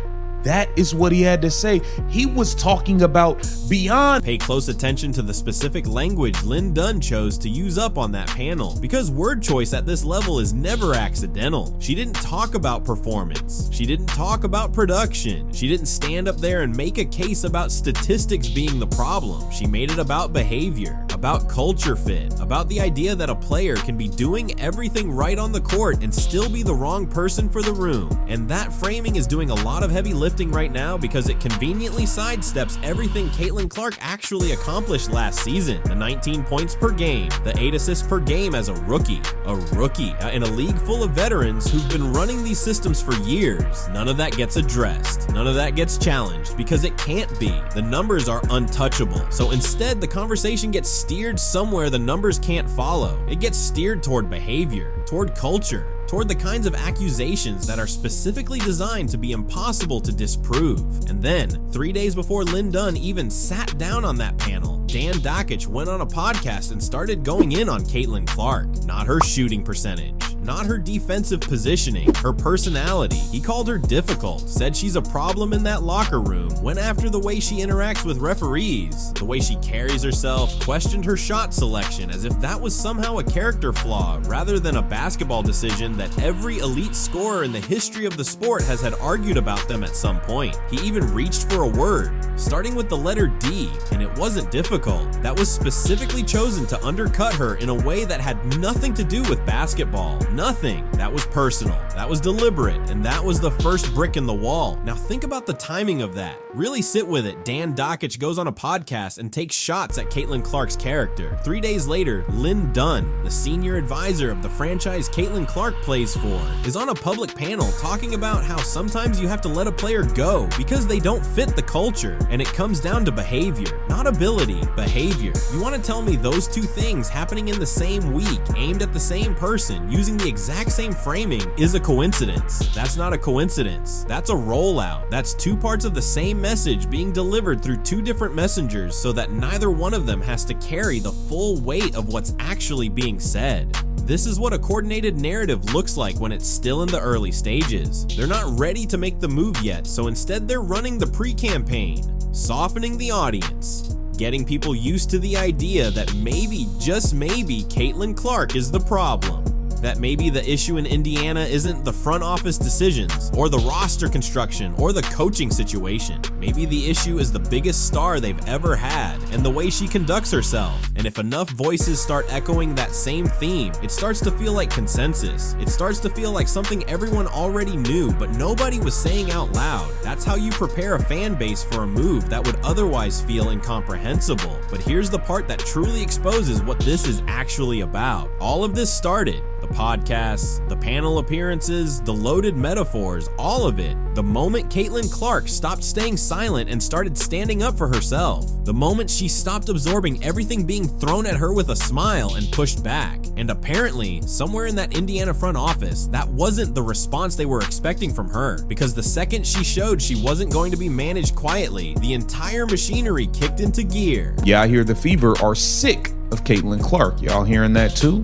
That is what he had to say. He was talking about beyond. Pay close attention to the specific language Lynn Dunn chose to use up on that panel, because word choice at this level is never accidental. She didn't talk about performance. She didn't talk about production. She didn't stand up there and make a case about statistics being the problem. She made it about behavior, about culture fit, about the idea that a player can be doing everything right on the court and still be the wrong person for the room. And that framing is doing a lot of heavy lifting right now because it conveniently sidesteps everything Caitlin Clark actually accomplished last season. The 19 points per game, the 8 assists per game as a rookie in a league full of veterans who've been running these systems for years. None of that gets addressed. None of that gets challenged because it can't be. The numbers are untouchable. So instead, the conversation gets steered steered somewhere the numbers can't follow. It gets steered toward behavior, toward culture, toward the kinds of accusations that are specifically designed to be impossible to disprove. And then, 3 days before Lynn Dunn even sat down on that panel, Dan Dakich went on a podcast and started going in on Caitlin Clark. Not her shooting percentage, not her defensive positioning, her personality. He called her difficult, said she's a problem in that locker room, went after the way she interacts with referees, the way she carries herself, questioned her shot selection as if that was somehow a character flaw rather than a basketball decision that every elite scorer in the history of the sport has had argued about them at some point. He even reached for a word, starting with the letter D, and it wasn't difficult. That was specifically chosen to undercut her in a way that had nothing to do with basketball. Nothing. That was personal. That was deliberate, and that was the first brick in the wall. Now think about the timing of that. Really sit with it. Dan Dakich goes on a podcast and takes shots at Caitlin Clark's character. 3 days later, Lynn Dunn, the senior advisor of the franchise Caitlin Clark plays for, is on a public panel talking about how sometimes you have to let a player go because they don't fit the culture, and it comes down to behavior, not ability, behavior. You want to tell me those two things happening in the same week, aimed at the same person, using the exact same framing, is a coincidence? That's not a coincidence. That's a rollout. That's two parts of the same message being delivered through two different messengers so that neither one of them has to carry the full weight of what's actually being said. This is what a coordinated narrative looks like when it's still in the early stages. They're not ready to make the move yet, so instead they're running the pre-campaign, softening the audience, getting people used to the idea that maybe, just maybe, Caitlin Clark is the problem. That maybe the issue in Indiana isn't the front office decisions, or the roster construction, or the coaching situation. Maybe the issue is the biggest star they've ever had, and the way she conducts herself. And if enough voices start echoing that same theme, it starts to feel like consensus. It starts to feel like something everyone already knew, but nobody was saying out loud. That's how you prepare a fan base for a move that would otherwise feel incomprehensible. But here's the part that truly exposes what this is actually about. All of this started, the podcasts, the panel appearances, the loaded metaphors, all of it, the moment Caitlin Clark stopped staying silent and started standing up for herself. The moment she stopped absorbing everything being thrown at her with a smile and pushed back. And apparently, somewhere in that Indiana front office, that wasn't the response they were expecting from her. Because the second she showed she wasn't going to be managed quietly, the entire machinery kicked into gear. Yeah, I hear the Fever are sick of Caitlin Clark. Y'all hearing that too?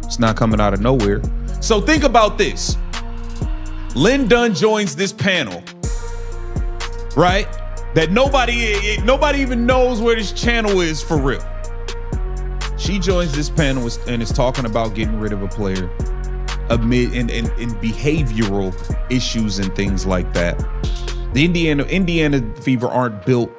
It's not coming out of nowhere. So think about this. Lynn Dunn joins this panel, right? That nobody even knows where this channel is for real. She joins this panel and is talking about getting rid of a player amid in behavioral issues and things like that. The Indiana Fever aren't built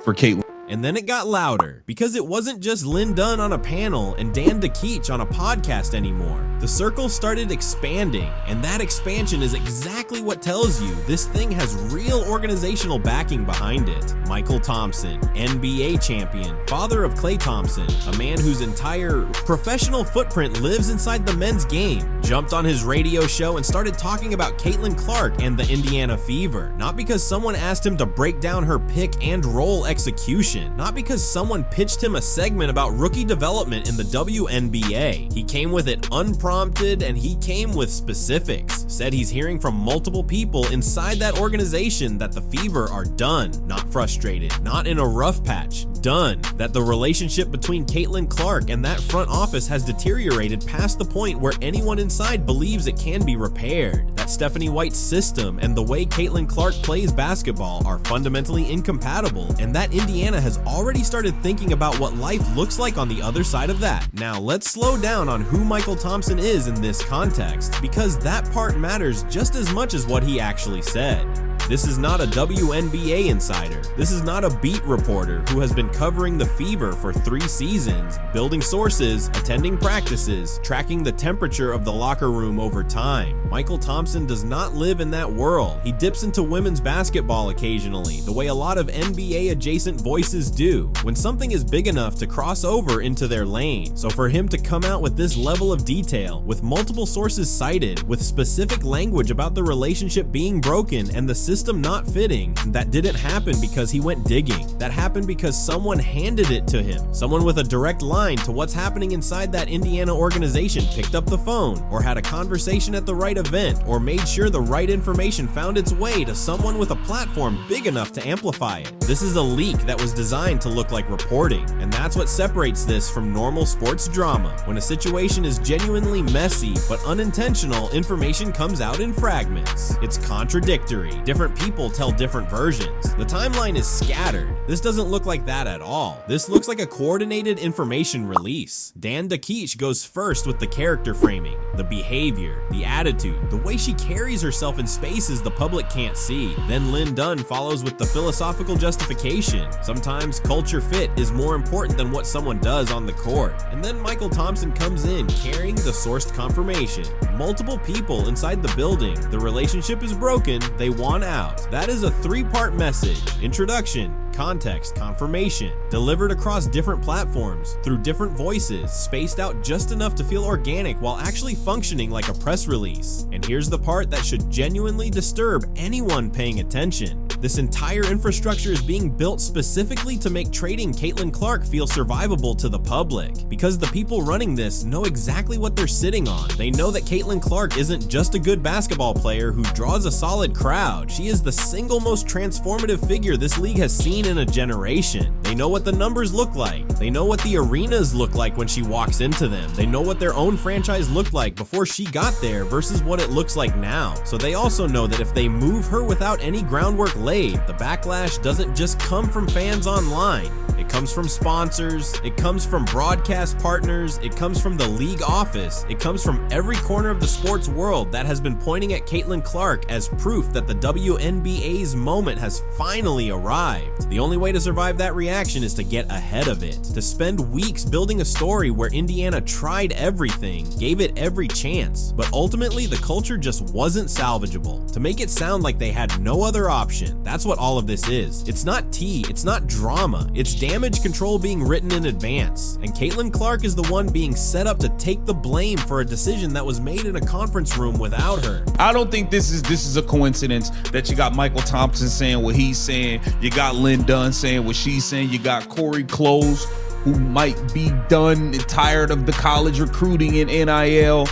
for Caitlin. And then it got louder, because it wasn't just Lynn Dunn on a panel and Dan Dakich on a podcast anymore. The circle started expanding, and that expansion is exactly what tells you this thing has real organizational backing behind it. Michael Thompson, NBA champion, father of Klay Thompson, a man whose entire professional footprint lives inside the men's game, jumped on his radio show and started talking about Caitlin Clark and the Indiana Fever. Not because someone asked him to break down her pick and roll execution. Not because someone pitched him a segment about rookie development in the WNBA. He came with it unprompted, and he came with specifics. Said he's hearing from multiple people inside that organization that the Fever are done, not frustrated, not in a rough patch, done. That the relationship between Caitlin Clark and that front office has deteriorated past the point where anyone inside believes it can be repaired. That Stephanie White's system and the way Caitlin Clark plays basketball are fundamentally incompatible, and that Indiana has already started thinking about what life looks like on the other side of that. Now let's slow down on who Michael Thompson is in this context, because that part matters just as much as what he actually said. This is not a WNBA insider. This is not a beat reporter who has been covering the Fever for 3 seasons, building sources, attending practices, tracking the temperature of the locker room over time. Michael Thompson does not live in that world. He dips into women's basketball occasionally, the way a lot of NBA adjacent voices do, when something is big enough to cross over into their lane. So for him to come out with this level of detail, with multiple sources cited, with specific language about the relationship being broken and the system system not fitting, that didn't happen because he went digging. That happened because someone handed it to him. Someone with a direct line to what's happening inside that Indiana organization picked up the phone, or had a conversation at the right event, or made sure the right information found its way to someone with a platform big enough to amplify it. This is a leak that was designed to look like reporting, and that's what separates this from normal sports drama. When a situation is genuinely messy but unintentional, information comes out in fragments. It's contradictory. Different people tell different versions. The timeline is scattered. This doesn't look like that at all. This looks like a coordinated information release. Dan Dakich goes first with the character framing, the behavior, the attitude, the way she carries herself in spaces the public can't see. Then Lynn Dunn follows with the philosophical justification. Sometimes culture fit is more important than what someone does on the court. And then Michael Thompson comes in carrying the sourced confirmation. Multiple people inside the building. The relationship is broken. They want out. That is a 3-part message. Introduction, context, confirmation, delivered across different platforms, through different voices, spaced out just enough to feel organic while actually functioning like a press release. And here's the part that should genuinely disturb anyone paying attention. This entire infrastructure is being built specifically to make trading Caitlin Clark feel survivable to the public, because the people running this know exactly what they're sitting on. They know that Caitlin Clark isn't just a good basketball player who draws a solid crowd. She is the single most transformative figure this league has seen in a generation. They know what the numbers look like. They know what the arenas look like when she walks into them. They know what their own franchise looked like before she got there versus what it looks like now. So they also know that if they move her without any groundwork laid, the backlash doesn't just come from fans online. It comes from sponsors, it comes from broadcast partners, it comes from the league office, it comes from every corner of the sports world that has been pointing at Caitlin Clark as proof that the WNBA's moment has finally arrived. The only way to survive that reaction is to get ahead of it, to spend weeks building a story where Indiana tried everything, gave it every chance, but ultimately the culture just wasn't salvageable, to make it sound like they had no other option. That's what all of this is. It's not tea, it's not drama, it's damage control being written in advance, and Caitlin Clark is the one being set up to take the blame for a decision that was made in a conference room without her. I don't think this is a coincidence that you got Michael Thompson saying what he's saying, you got Lynn Dunn saying what she's saying, you got Corey Close, who might be done and tired of the college recruiting in NIL.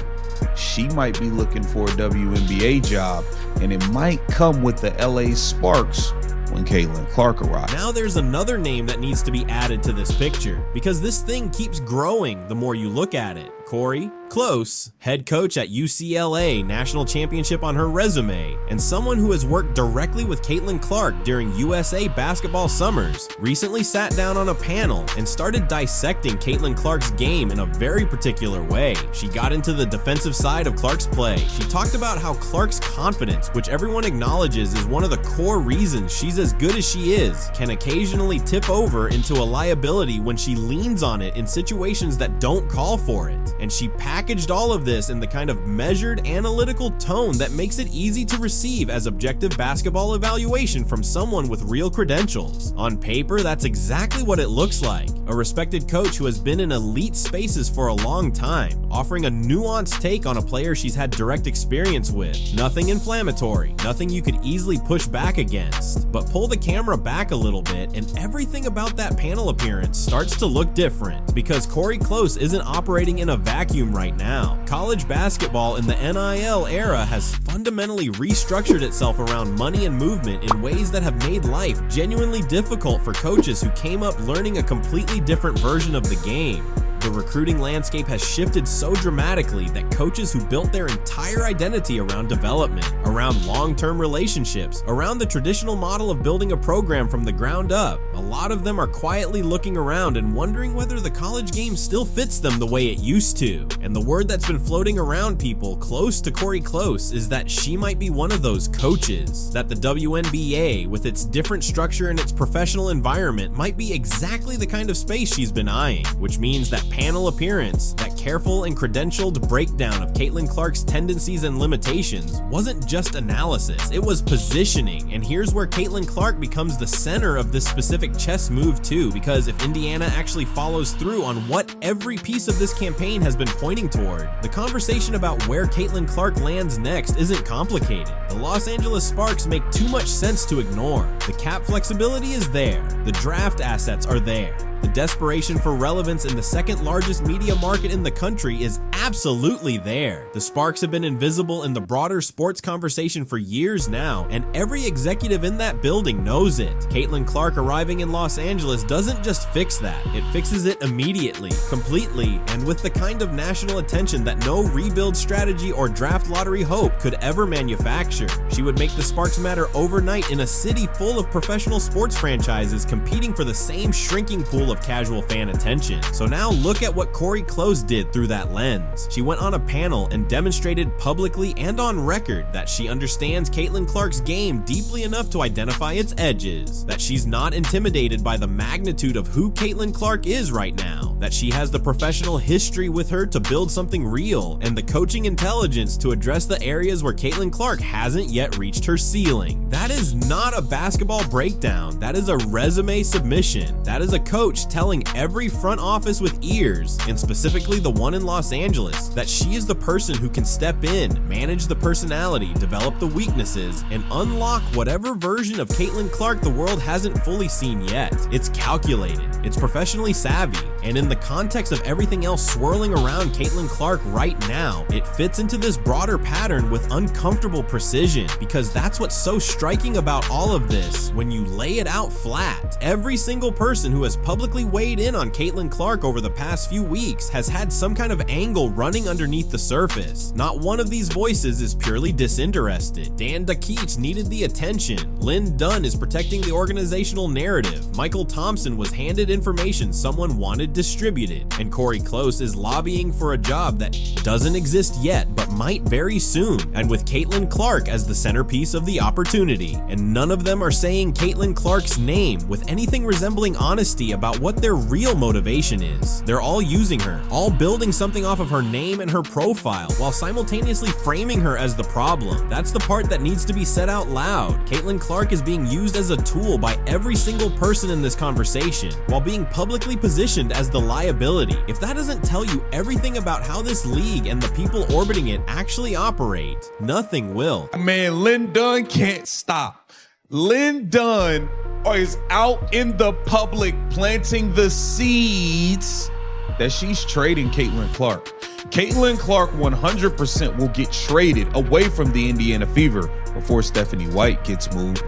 She might be looking for a WNBA job, and it might come with the LA Sparks when Caitlin Clark arrives. Now there's another name that needs to be added to this picture, because this thing keeps growing the more you look at it. Corey Close, head coach at UCLA, national championship on her resume, and someone who has worked directly with Caitlin Clark during USA basketball summers, recently sat down on a panel and started dissecting Caitlin Clark's game in a very particular way. She got into the defensive side of Clark's play. She talked about how Clark's confidence, which everyone acknowledges is one of the core reasons she's as good as she is, can occasionally tip over into a liability when she leans on it in situations that don't call for it. And she packaged all of this in the kind of measured, analytical tone that makes it easy to receive as objective basketball evaluation from someone with real credentials. On paper, that's exactly what it looks like. A respected coach who has been in elite spaces for a long time, offering a nuanced take on a player she's had direct experience with. Nothing inflammatory, nothing you could easily push back against. But pull the camera back a little bit and everything about that panel appearance starts to look different, because Corey Close isn't operating in a vacuum right now. College basketball in the NIL era has fundamentally restructured itself around money and movement in ways that have made life genuinely difficult for coaches who came up learning a completely different version of the game. The recruiting landscape has shifted so dramatically that coaches who built their entire identity around development, around long-term relationships, around the traditional model of building a program from the ground up, a lot of them are quietly looking around and wondering whether the college game still fits them the way it used to. And the word that's been floating around people close to Corey Close is that she might be one of those coaches, that the WNBA, with its different structure and its professional environment, might be exactly the kind of space she's been eyeing, which means that panel appearance, that careful and credentialed breakdown of Caitlin Clark's tendencies and limitations wasn't just analysis, it was positioning. And here's where Caitlin Clark becomes the center of this specific chess move too, because if Indiana actually follows through on what every piece of this campaign has been pointing toward, the conversation about where Caitlin Clark lands next isn't complicated. The Los Angeles Sparks make too much sense to ignore. The cap flexibility is there, the draft assets are there. The desperation for relevance in the second largest media market in the country is absolutely there. The Sparks have been invisible in the broader sports conversation for years now, and every executive in that building knows it. Caitlin Clark arriving in Los Angeles doesn't just fix that, it fixes it immediately, completely, and with the kind of national attention that no rebuild strategy or draft lottery hope could ever manufacture. She would make the Sparks matter overnight in a city full of professional sports franchises competing for the same shrinking pool of casual fan attention. So now look at what Cori Close did through that lens. She went on a panel and demonstrated publicly and on record that she understands Caitlin Clark's game deeply enough to identify its edges, that she's not intimidated by the magnitude of who Caitlin Clark is right now, that she has the professional history with her to build something real, and the coaching intelligence to address the areas where Caitlin Clark hasn't yet reached her ceiling. That is not a basketball breakdown, that is a resume submission. That is a coach telling every front office with ears, and specifically the one in Los Angeles, that she is the person who can step in, manage the personality, develop the weaknesses, and unlock whatever version of Caitlin Clark the world hasn't fully seen yet. It's calculated, it's professionally savvy, and in the context of everything else swirling around Caitlin Clark right now, it fits into this broader pattern with uncomfortable precision, because that's what's so striking about all of this when you lay it out flat. Every single person who has publicly weighed in on Caitlin Clark over the past few weeks has had some kind of angle running underneath the surface. Not one of these voices is purely disinterested. Dan Dakich needed the attention. Lynn Dunn is protecting the organizational narrative. Michael Thompson was handed information someone wanted distributed. And Cori Close is lobbying for a job that doesn't exist yet but might very soon, and with Caitlin Clark as the centerpiece of the opportunity. And none of them are saying Caitlin Clark's name with anything resembling honesty about what their real motivation is. They're all using her, all building something off of her name and her profile, while simultaneously framing her as the problem. That's the part that needs to be said out loud. Caitlin Clark is being used as a tool by every single person in this conversation, while being publicly positioned as the liability. If that doesn't tell you everything about how this league and the people orbiting it actually operate, nothing will. Man, Lynn Dunn can't stop. Lynn Dunn is out in the public planting the seeds that she's trading Caitlin Clark. Caitlin Clark 100% will get traded away from the Indiana Fever before Stephanie White gets moved.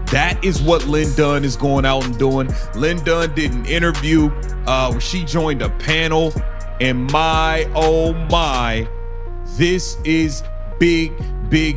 That is what Lynn Dunn is going out and doing. Lynn Dunn did an interview where she joined a panel, and my, oh my, this is big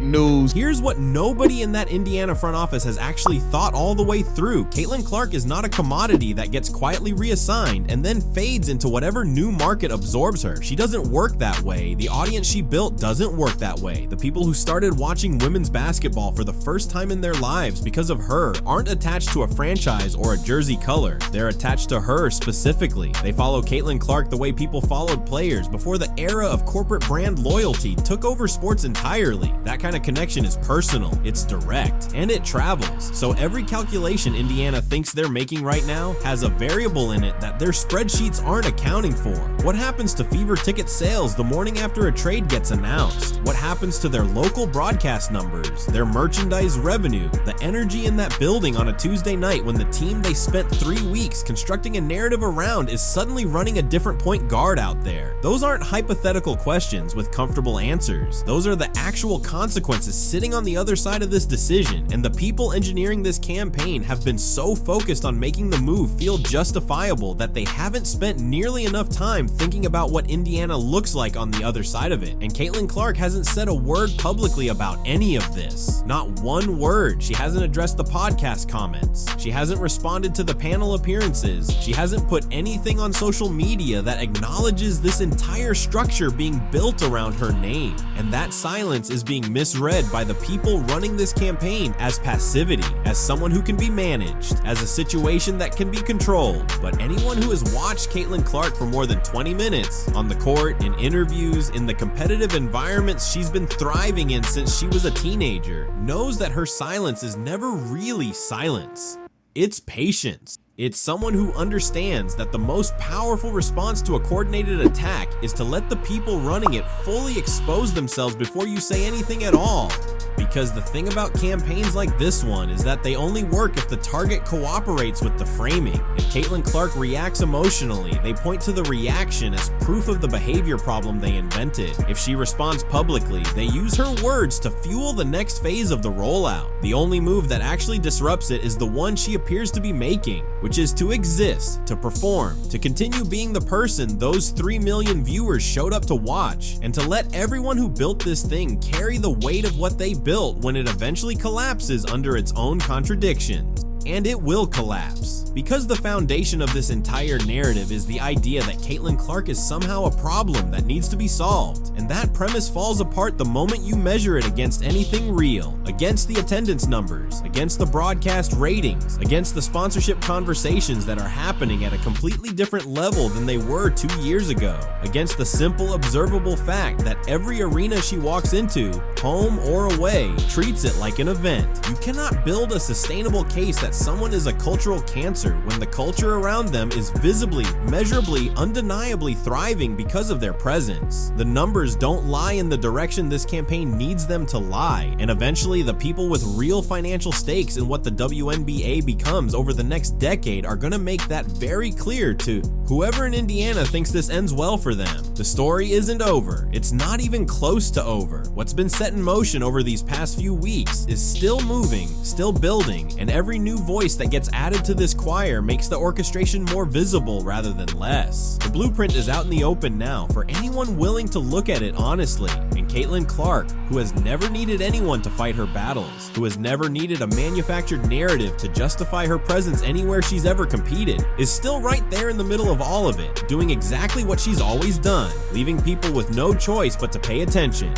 news. Here's what nobody in that Indiana front office has actually thought all the way through. Caitlin Clark is not a commodity that gets quietly reassigned and then fades into whatever new market absorbs her. She doesn't work that way. The audience she built doesn't work that way. The people who started watching women's basketball for the first time in their lives because of her aren't attached to a franchise or a jersey color. They're attached to her specifically. They follow Caitlin Clark the way people followed players before the era of corporate brand loyalty took over sports entirely. That kind of connection is personal, it's direct, and it travels. So every calculation Indiana thinks they're making right now has a variable in it that their spreadsheets aren't accounting for. What happens to Fever ticket sales the morning after a trade gets announced? What happens to their local broadcast numbers, their merchandise revenue, the energy in that building on a Tuesday night when the team they spent 3 weeks constructing a narrative around is suddenly running a different point guard out there? Those aren't hypothetical questions with comfortable answers. Those are the actual consequences sitting on the other side of this decision, and the people engineering this campaign have been so focused on making the move feel justifiable that they haven't spent nearly enough time thinking about what Indiana looks like on the other side of it. And Caitlin Clark hasn't said a word publicly about any of this. Not one word. She hasn't addressed the podcast comments. She hasn't responded to the panel appearances. She hasn't put anything on social media that acknowledges this entire structure being built around her name. And that silence is being misread by the people running this campaign as passivity, as someone who can be managed, as a situation that can be controlled. But anyone who has watched Caitlin Clark for more than 20 minutes on the court, in interviews, in the competitive environments she's been thriving in since she was a teenager, knows that her silence is never really silence. It's patience. It's someone who understands that the most powerful response to a coordinated attack is to let the people running it fully expose themselves before you say anything at all. Because the thing about campaigns like this one is that they only work if the target cooperates with the framing. If Caitlin Clark reacts emotionally, they point to the reaction as proof of the behavior problem they invented. If she responds publicly, they use her words to fuel the next phase of the rollout. The only move that actually disrupts it is the one she appears to be making, which is to exist, to perform, to continue being the person those 3 million viewers showed up to watch, and to let everyone who built this thing carry the weight of what they built when it eventually collapses under its own contradictions. And it will collapse. Because the foundation of this entire narrative is the idea that Caitlin Clark is somehow a problem that needs to be solved, and that premise falls apart the moment you measure it against anything real, against the attendance numbers, against the broadcast ratings, against the sponsorship conversations that are happening at a completely different level than they were 2 years ago, against the simple observable fact that every arena she walks into, home or away, treats it like an event. You cannot build a sustainable case that someone is a cultural cancer when the culture around them is visibly, measurably, undeniably thriving because of their presence. The numbers don't lie in the direction this campaign needs them to lie, and eventually the people with real financial stakes in what the WNBA becomes over the next decade are gonna make that very clear to whoever in Indiana thinks this ends well for them. The story isn't over. It's not even close to over. What's been set in motion over these past few weeks is still moving, still building, and every new voice that gets added to this choir makes the orchestration more visible rather than less. The blueprint is out in the open now for anyone willing to look at it honestly, and Caitlin Clark, who has never needed anyone to fight her battles, who has never needed a manufactured narrative to justify her presence anywhere she's ever competed, is still right there in the middle of all of it, doing exactly what she's always done, leaving people with no choice but to pay attention.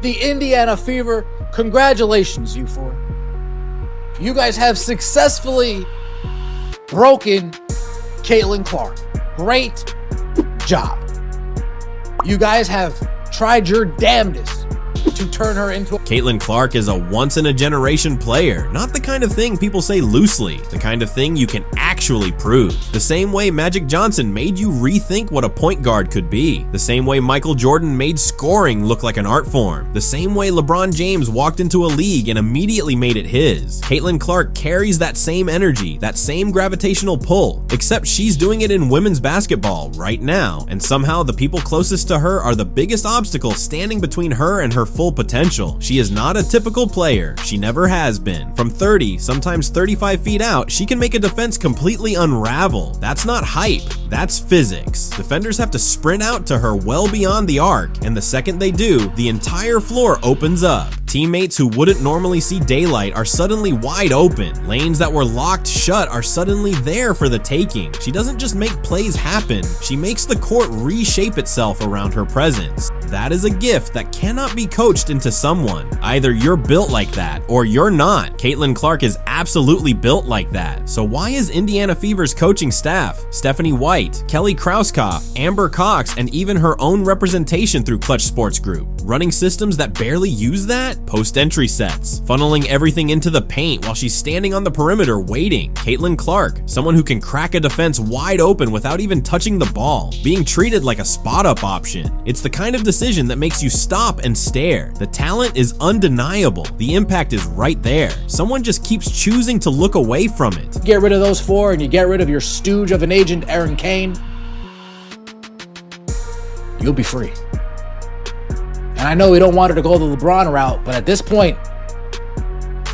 The Indiana Fever, congratulations, you four. You guys have successfully broken Caitlin Clark. Great job. You guys have tried your damnedest to turn her into Caitlin Clark is a once-in-a-generation player, not the kind of thing people say loosely, the kind of thing you can actually prove. The same way Magic Johnson made you rethink what a point guard could be, the same way Michael Jordan made scoring look like an art form, the same way LeBron James walked into a league and immediately made it his. Caitlin Clark carries that same energy, that same gravitational pull, except she's doing it in women's basketball right now, and somehow the people closest to her are the biggest obstacle standing between her and her full potential. She is not a typical player. She never has been. From 30, sometimes 35 feet out, she can make a defense completely unravel. That's not hype. That's physics. Defenders have to sprint out to her well beyond the arc, and the second they do, the entire floor opens up. Teammates who wouldn't normally see daylight are suddenly wide open. Lanes that were locked shut are suddenly there for the taking. She doesn't just make plays happen, she makes the court reshape itself around her presence. That is a gift that cannot be coached into someone. Either you're built like that, or you're not. Caitlin Clark is absolutely built like that. So why is Indiana Fever's coaching staff, Stephanie White, Kelly Krauskopf, Amber Cox, and even her own representation through Clutch Sports Group, running systems that barely use that? Post-entry sets, funneling everything into the paint while she's standing on the perimeter waiting. Caitlin Clark, someone who can crack a defense wide open without even touching the ball, being treated like a spot-up option. It's the kind of decision that makes you stop and stare. The talent is undeniable. The impact is right there. Someone just keeps choosing to look away from it. get rid of those four and you get rid of your stooge of an agent, Aaron Kane, you'll be free. And I know we don't want her to go the LeBron route, but at this point,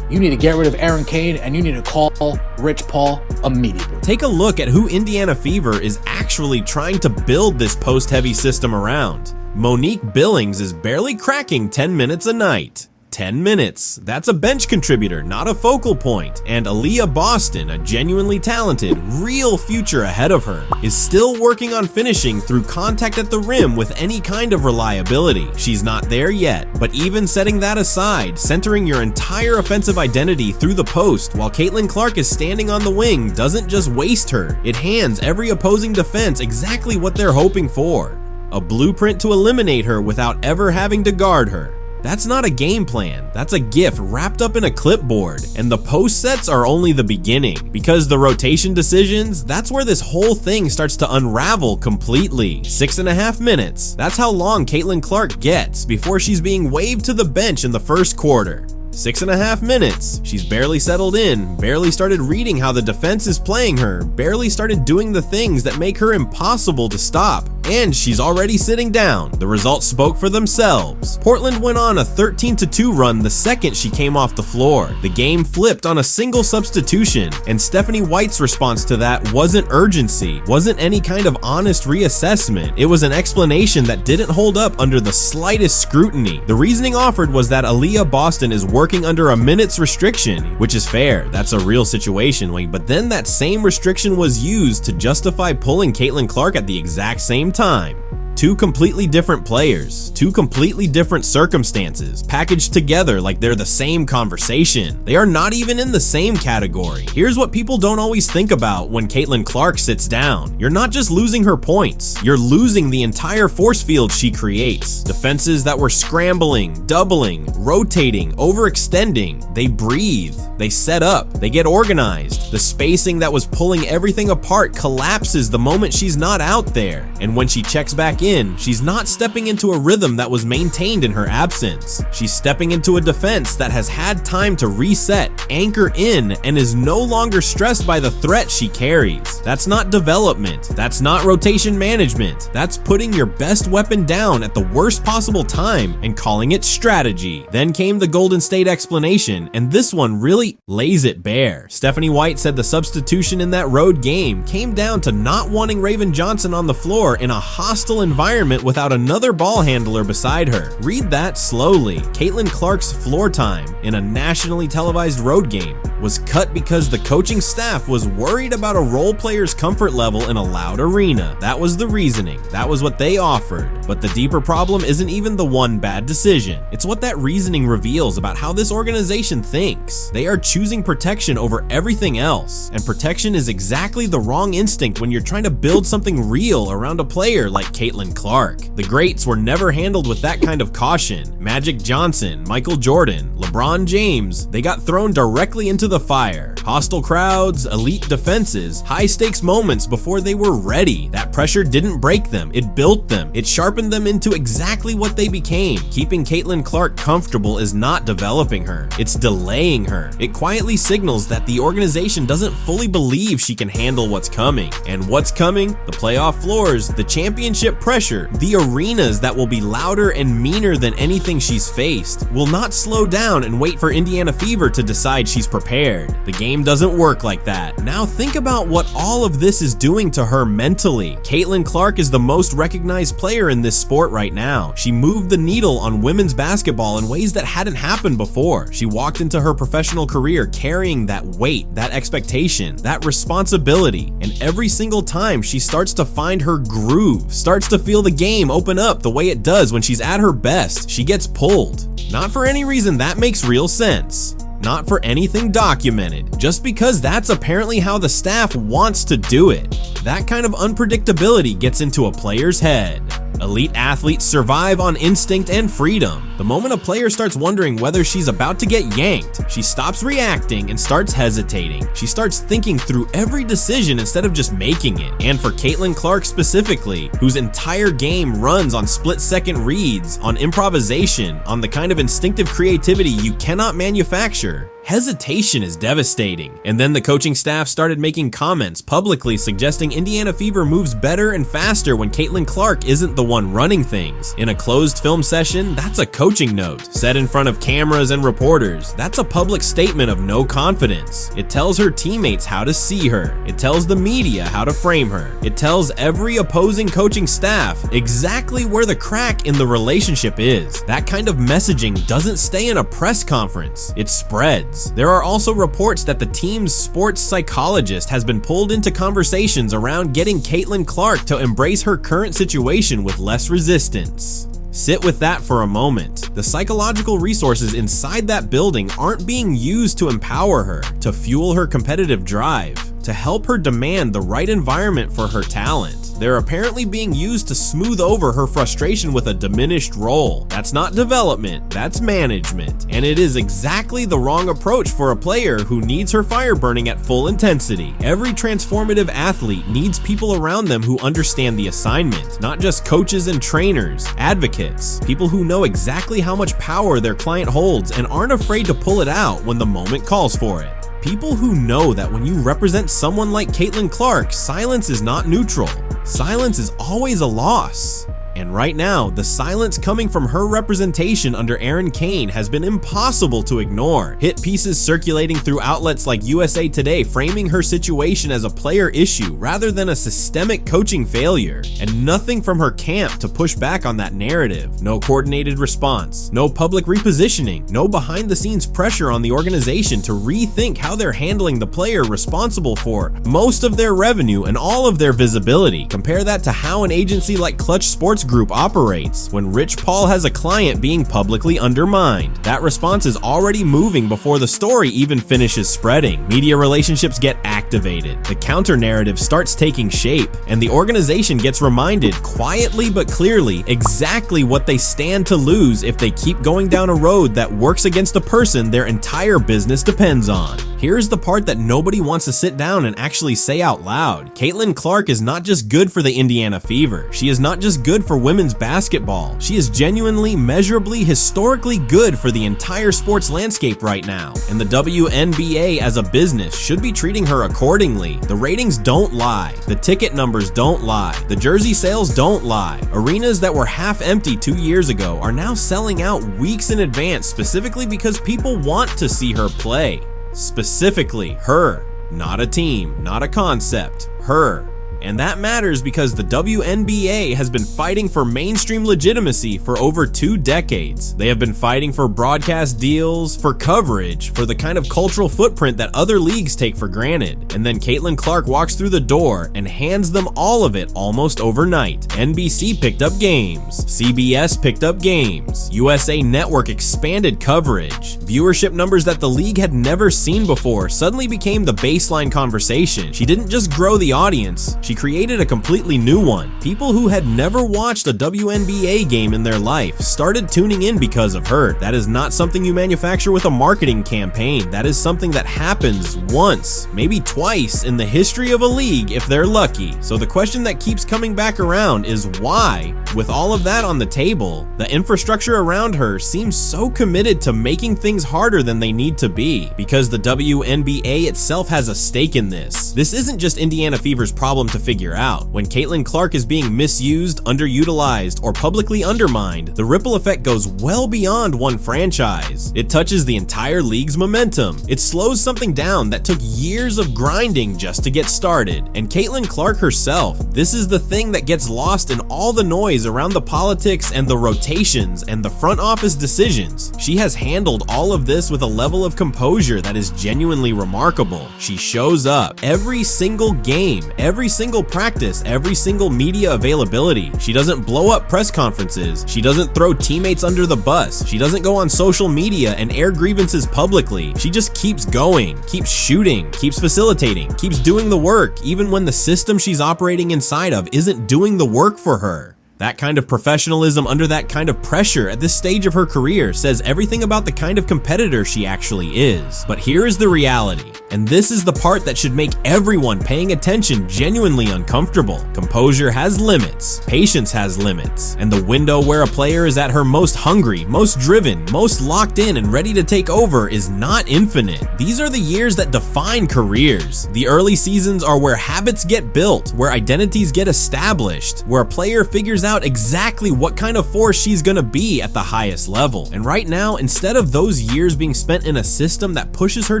you need to get rid of Aaron Kane and you need to call Rich Paul immediately. Take a look at who Indiana Fever is actually trying to build this post-heavy system around. Monique Billings is barely cracking 10 minutes a night. 10 minutes. That's a bench contributor, not a focal point. And Aaliyah Boston, a genuinely talented, real future ahead of her, is still working on finishing through contact at the rim with any kind of reliability. She's not there yet, but even setting that aside, centering your entire offensive identity through the post while Caitlin Clark is standing on the wing doesn't just waste her, it hands every opposing defense exactly what they're hoping for. A blueprint to eliminate her without ever having to guard her. That's not a game plan, that's a gift wrapped up in a clipboard, and the post sets are only the beginning, because the rotation decisions, that's where this whole thing starts to unravel completely. 6.5 minutes, that's how long Caitlin Clark gets before she's being waved to the bench in the first quarter. 6.5 minutes. She's barely settled in, barely started reading how the defense is playing her, barely started doing the things that make her impossible to stop. And she's already sitting down. The results spoke for themselves. Portland went on a 13-2 run the second she came off the floor. The game flipped on a single substitution, and Stephanie White's response to that wasn't urgency, wasn't any kind of honest reassessment. It was an explanation that didn't hold up under the slightest scrutiny. The reasoning offered was that Aaliyah Boston is working under a minutes restriction, which is fair, that's a real situation, but then that same restriction was used to justify pulling Caitlin Clark at the exact same time. Two completely different players, two completely different circumstances, packaged together like they're the same conversation. They are not even in the same category. Here's what people don't always think about when Caitlin Clark sits down. You're not just losing her points, you're losing the entire force field she creates. Defenses that were scrambling, doubling, rotating, overextending, they breathe, they set up, they get organized. The spacing that was pulling everything apart collapses the moment she's not out there. And when she checks back in, she's not stepping into a rhythm that was maintained in her absence. She's stepping into a defense that has had time to reset, anchor in, and is no longer stressed by the threat she carries. That's not development. That's not rotation management. That's putting your best weapon down at the worst possible time and calling it strategy. Then came the Golden State explanation, and this one really lays it bare. Stephanie White said the substitution in that road game came down to not wanting Raven Johnson on the floor in a hostile environment without another ball handler beside her. Read that slowly. Caitlin Clark's floor time in a nationally televised road game was cut because the coaching staff was worried about a role player's comfort level in a loud arena. That was the reasoning. That was what they offered. But the deeper problem isn't even the one bad decision. It's what that reasoning reveals about how this organization thinks. They are choosing protection over everything else, and protection is exactly the wrong instinct when you're trying to build something real around a player like Caitlin Clark. The greats were never handled with that kind of caution. Magic Johnson, Michael Jordan, LeBron James, they got thrown directly into the fire. Hostile crowds, elite defenses, high stakes moments before they were ready. That pressure didn't break them, it built them. It sharpened them into exactly what they became. Keeping Caitlin Clark comfortable is not developing her, it's delaying her. It quietly signals that the organization doesn't fully believe she can handle what's coming. And what's coming? The playoff floors, the championship pressure, the arenas that will be louder and meaner than anything she's faced, will not slow down and wait for Indiana Fever to decide she's prepared. The game doesn't work like that. Now think about what all of this is doing to her mentally. Caitlin Clark is the most recognized player in this sport right now. She moved the needle on women's basketball in ways that hadn't happened before. She walked into her professional career carrying that weight, that expectation, that responsibility, and every single time she starts to find her groove, starts to feel the game open up the way it does when she's at her best, she gets pulled. Not for any reason that makes real sense. Not for anything documented, just because that's apparently how the staff wants to do it. That kind of unpredictability gets into a player's head. Elite athletes survive on instinct and freedom. The moment a player starts wondering whether she's about to get yanked, she stops reacting and starts hesitating. She starts thinking through every decision instead of just making it. And for Caitlin Clark specifically, whose entire game runs on split-second reads, on improvisation, on the kind of instinctive creativity you cannot manufacture, hesitation is devastating. And then the coaching staff started making comments publicly suggesting Indiana Fever moves better and faster when Caitlin Clark isn't the one running things. In a closed film session, that's a coaching note. Said in front of cameras and reporters, that's a public statement of no confidence. It tells her teammates how to see her. It tells the media how to frame her. It tells every opposing coaching staff exactly where the crack in the relationship is. That kind of messaging doesn't stay in a press conference. It spreads. There are also reports that the team's sports psychologist has been pulled into conversations around getting Caitlin Clark to embrace her current situation with less resistance. Sit with that for a moment. The psychological resources inside that building aren't being used to empower her, to fuel her competitive drive, to help her demand the right environment for her talent. They're apparently being used to smooth over her frustration with a diminished role. That's not development, that's management. And it is exactly the wrong approach for a player who needs her fire burning at full intensity. Every transformative athlete needs people around them who understand the assignment, not just coaches and trainers, advocates, people who know exactly how much power their client holds and aren't afraid to pull it out when the moment calls for it. People who know that when you represent someone like Caitlin Clark, silence is not neutral. Silence is always a loss. And right now, the silence coming from her representation under Erin Kane has been impossible to ignore. Hit pieces circulating through outlets like USA Today framing her situation as a player issue rather than a systemic coaching failure, and nothing from her camp to push back on that narrative. No coordinated response, no public repositioning, no behind-the-scenes pressure on the organization to rethink how they're handling the player responsible for most of their revenue and all of their visibility. Compare that to how an agency like Clutch Sports Group operates when Rich Paul has a client being publicly undermined. That response is already moving before the story even finishes spreading. Media relationships get activated, the counter narrative starts taking shape, and the organization gets reminded quietly but clearly exactly what they stand to lose if they keep going down a road that works against the person their entire business depends on. Here's the part that nobody wants to sit down and actually say out loud. Caitlin Clark is not just good for the Indiana Fever. She is not just good for women's basketball. She is genuinely, measurably, historically good for the entire sports landscape right now. And the WNBA as a business should be treating her accordingly. The ratings don't lie. The ticket numbers don't lie. The jersey sales don't lie. Arenas that were half empty 2 years ago are now selling out weeks in advance specifically because people want to see her play. Specifically her, not a team, not a concept, her. And that matters because the WNBA has been fighting for mainstream legitimacy for over 2 decades. They have been fighting for broadcast deals, for coverage, for the kind of cultural footprint that other leagues take for granted. And then Caitlin Clark walks through the door and hands them all of it almost overnight. NBC picked up games, CBS picked up games, USA Network expanded coverage. Viewership numbers that the league had never seen before suddenly became the baseline conversation. She didn't just grow the audience, she created a completely new one. People who had never watched a WNBA game in their life started tuning in because of her. That is not something you manufacture with a marketing campaign. That is something that happens once, maybe twice in the history of a league if they're lucky. So the question that keeps coming back around is why, with all of that on the table, the infrastructure around her seems so committed to making things harder than they need to be. Because the WNBA itself has a stake in this. This isn't just Indiana Fever's problem to figure out. When Caitlin Clark is being misused, underutilized, or publicly undermined, the ripple effect goes well beyond one franchise. It touches the entire league's momentum. It slows something down that took years of grinding just to get started. And Caitlin Clark herself, this is the thing that gets lost in all the noise around the politics and the rotations and the front office decisions. She has handled all of this with a level of composure that is genuinely remarkable. She shows up every single game, every single practice, every single media availability. She doesn't blow up press conferences. She doesn't throw teammates under the bus. She doesn't go on social media and air grievances publicly. She just keeps going, keeps shooting, keeps facilitating, keeps doing the work, even when the system she's operating inside of isn't doing the work for her. That kind of professionalism under that kind of pressure at this stage of her career says everything about the kind of competitor she actually is. But here is the reality. And this is the part that should make everyone paying attention genuinely uncomfortable. Composure has limits, patience has limits, and the window where a player is at her most hungry, most driven, most locked in and ready to take over is not infinite. These are the years that define careers. The early seasons are where habits get built, where identities get established, where a player figures out exactly what kind of force she's gonna be at the highest level. And right now, instead of those years being spent in a system that pushes her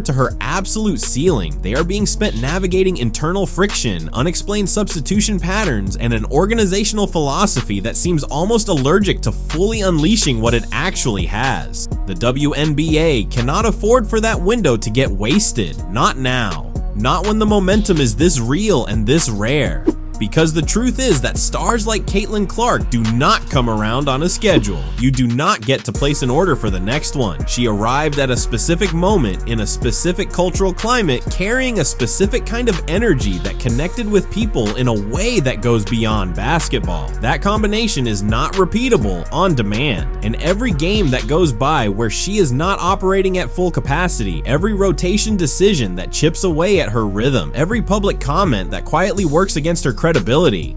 to her absolute ceiling, they are being spent navigating internal friction, unexplained substitution patterns, and an organizational philosophy that seems almost allergic to fully unleashing what it actually has. The WNBA cannot afford for that window to get wasted. Not now. Not when the momentum is this real and this rare. Because the truth is that stars like Caitlin Clark do not come around on a schedule. You do not get to place an order for the next one. She arrived at a specific moment in a specific cultural climate, carrying a specific kind of energy that connected with people in a way that goes beyond basketball. That combination is not repeatable on demand. And every game that goes by where she is not operating at full capacity, every rotation decision that chips away at her rhythm, every public comment that quietly works against her credibility,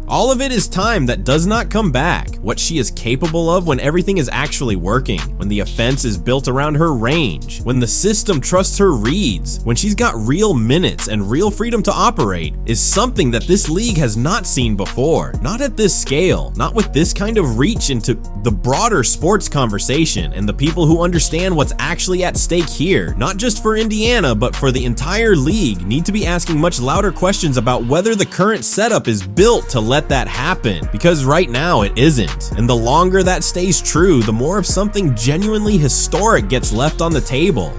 all of it is time that does not come back. What she is capable of when everything is actually working, when the offense is built around her range, when the system trusts her reads, when she's got real minutes and real freedom to operate, is something that this league has not seen before. Not at this scale, not with this kind of reach into the broader sports conversation and the people who understand what's actually at stake here, not just for Indiana, but for the entire league, need to be asking much louder questions about whether the current setup is built to let that happen, because right now it isn't. And the longer that stays true, the more of something genuinely historic gets left on the table.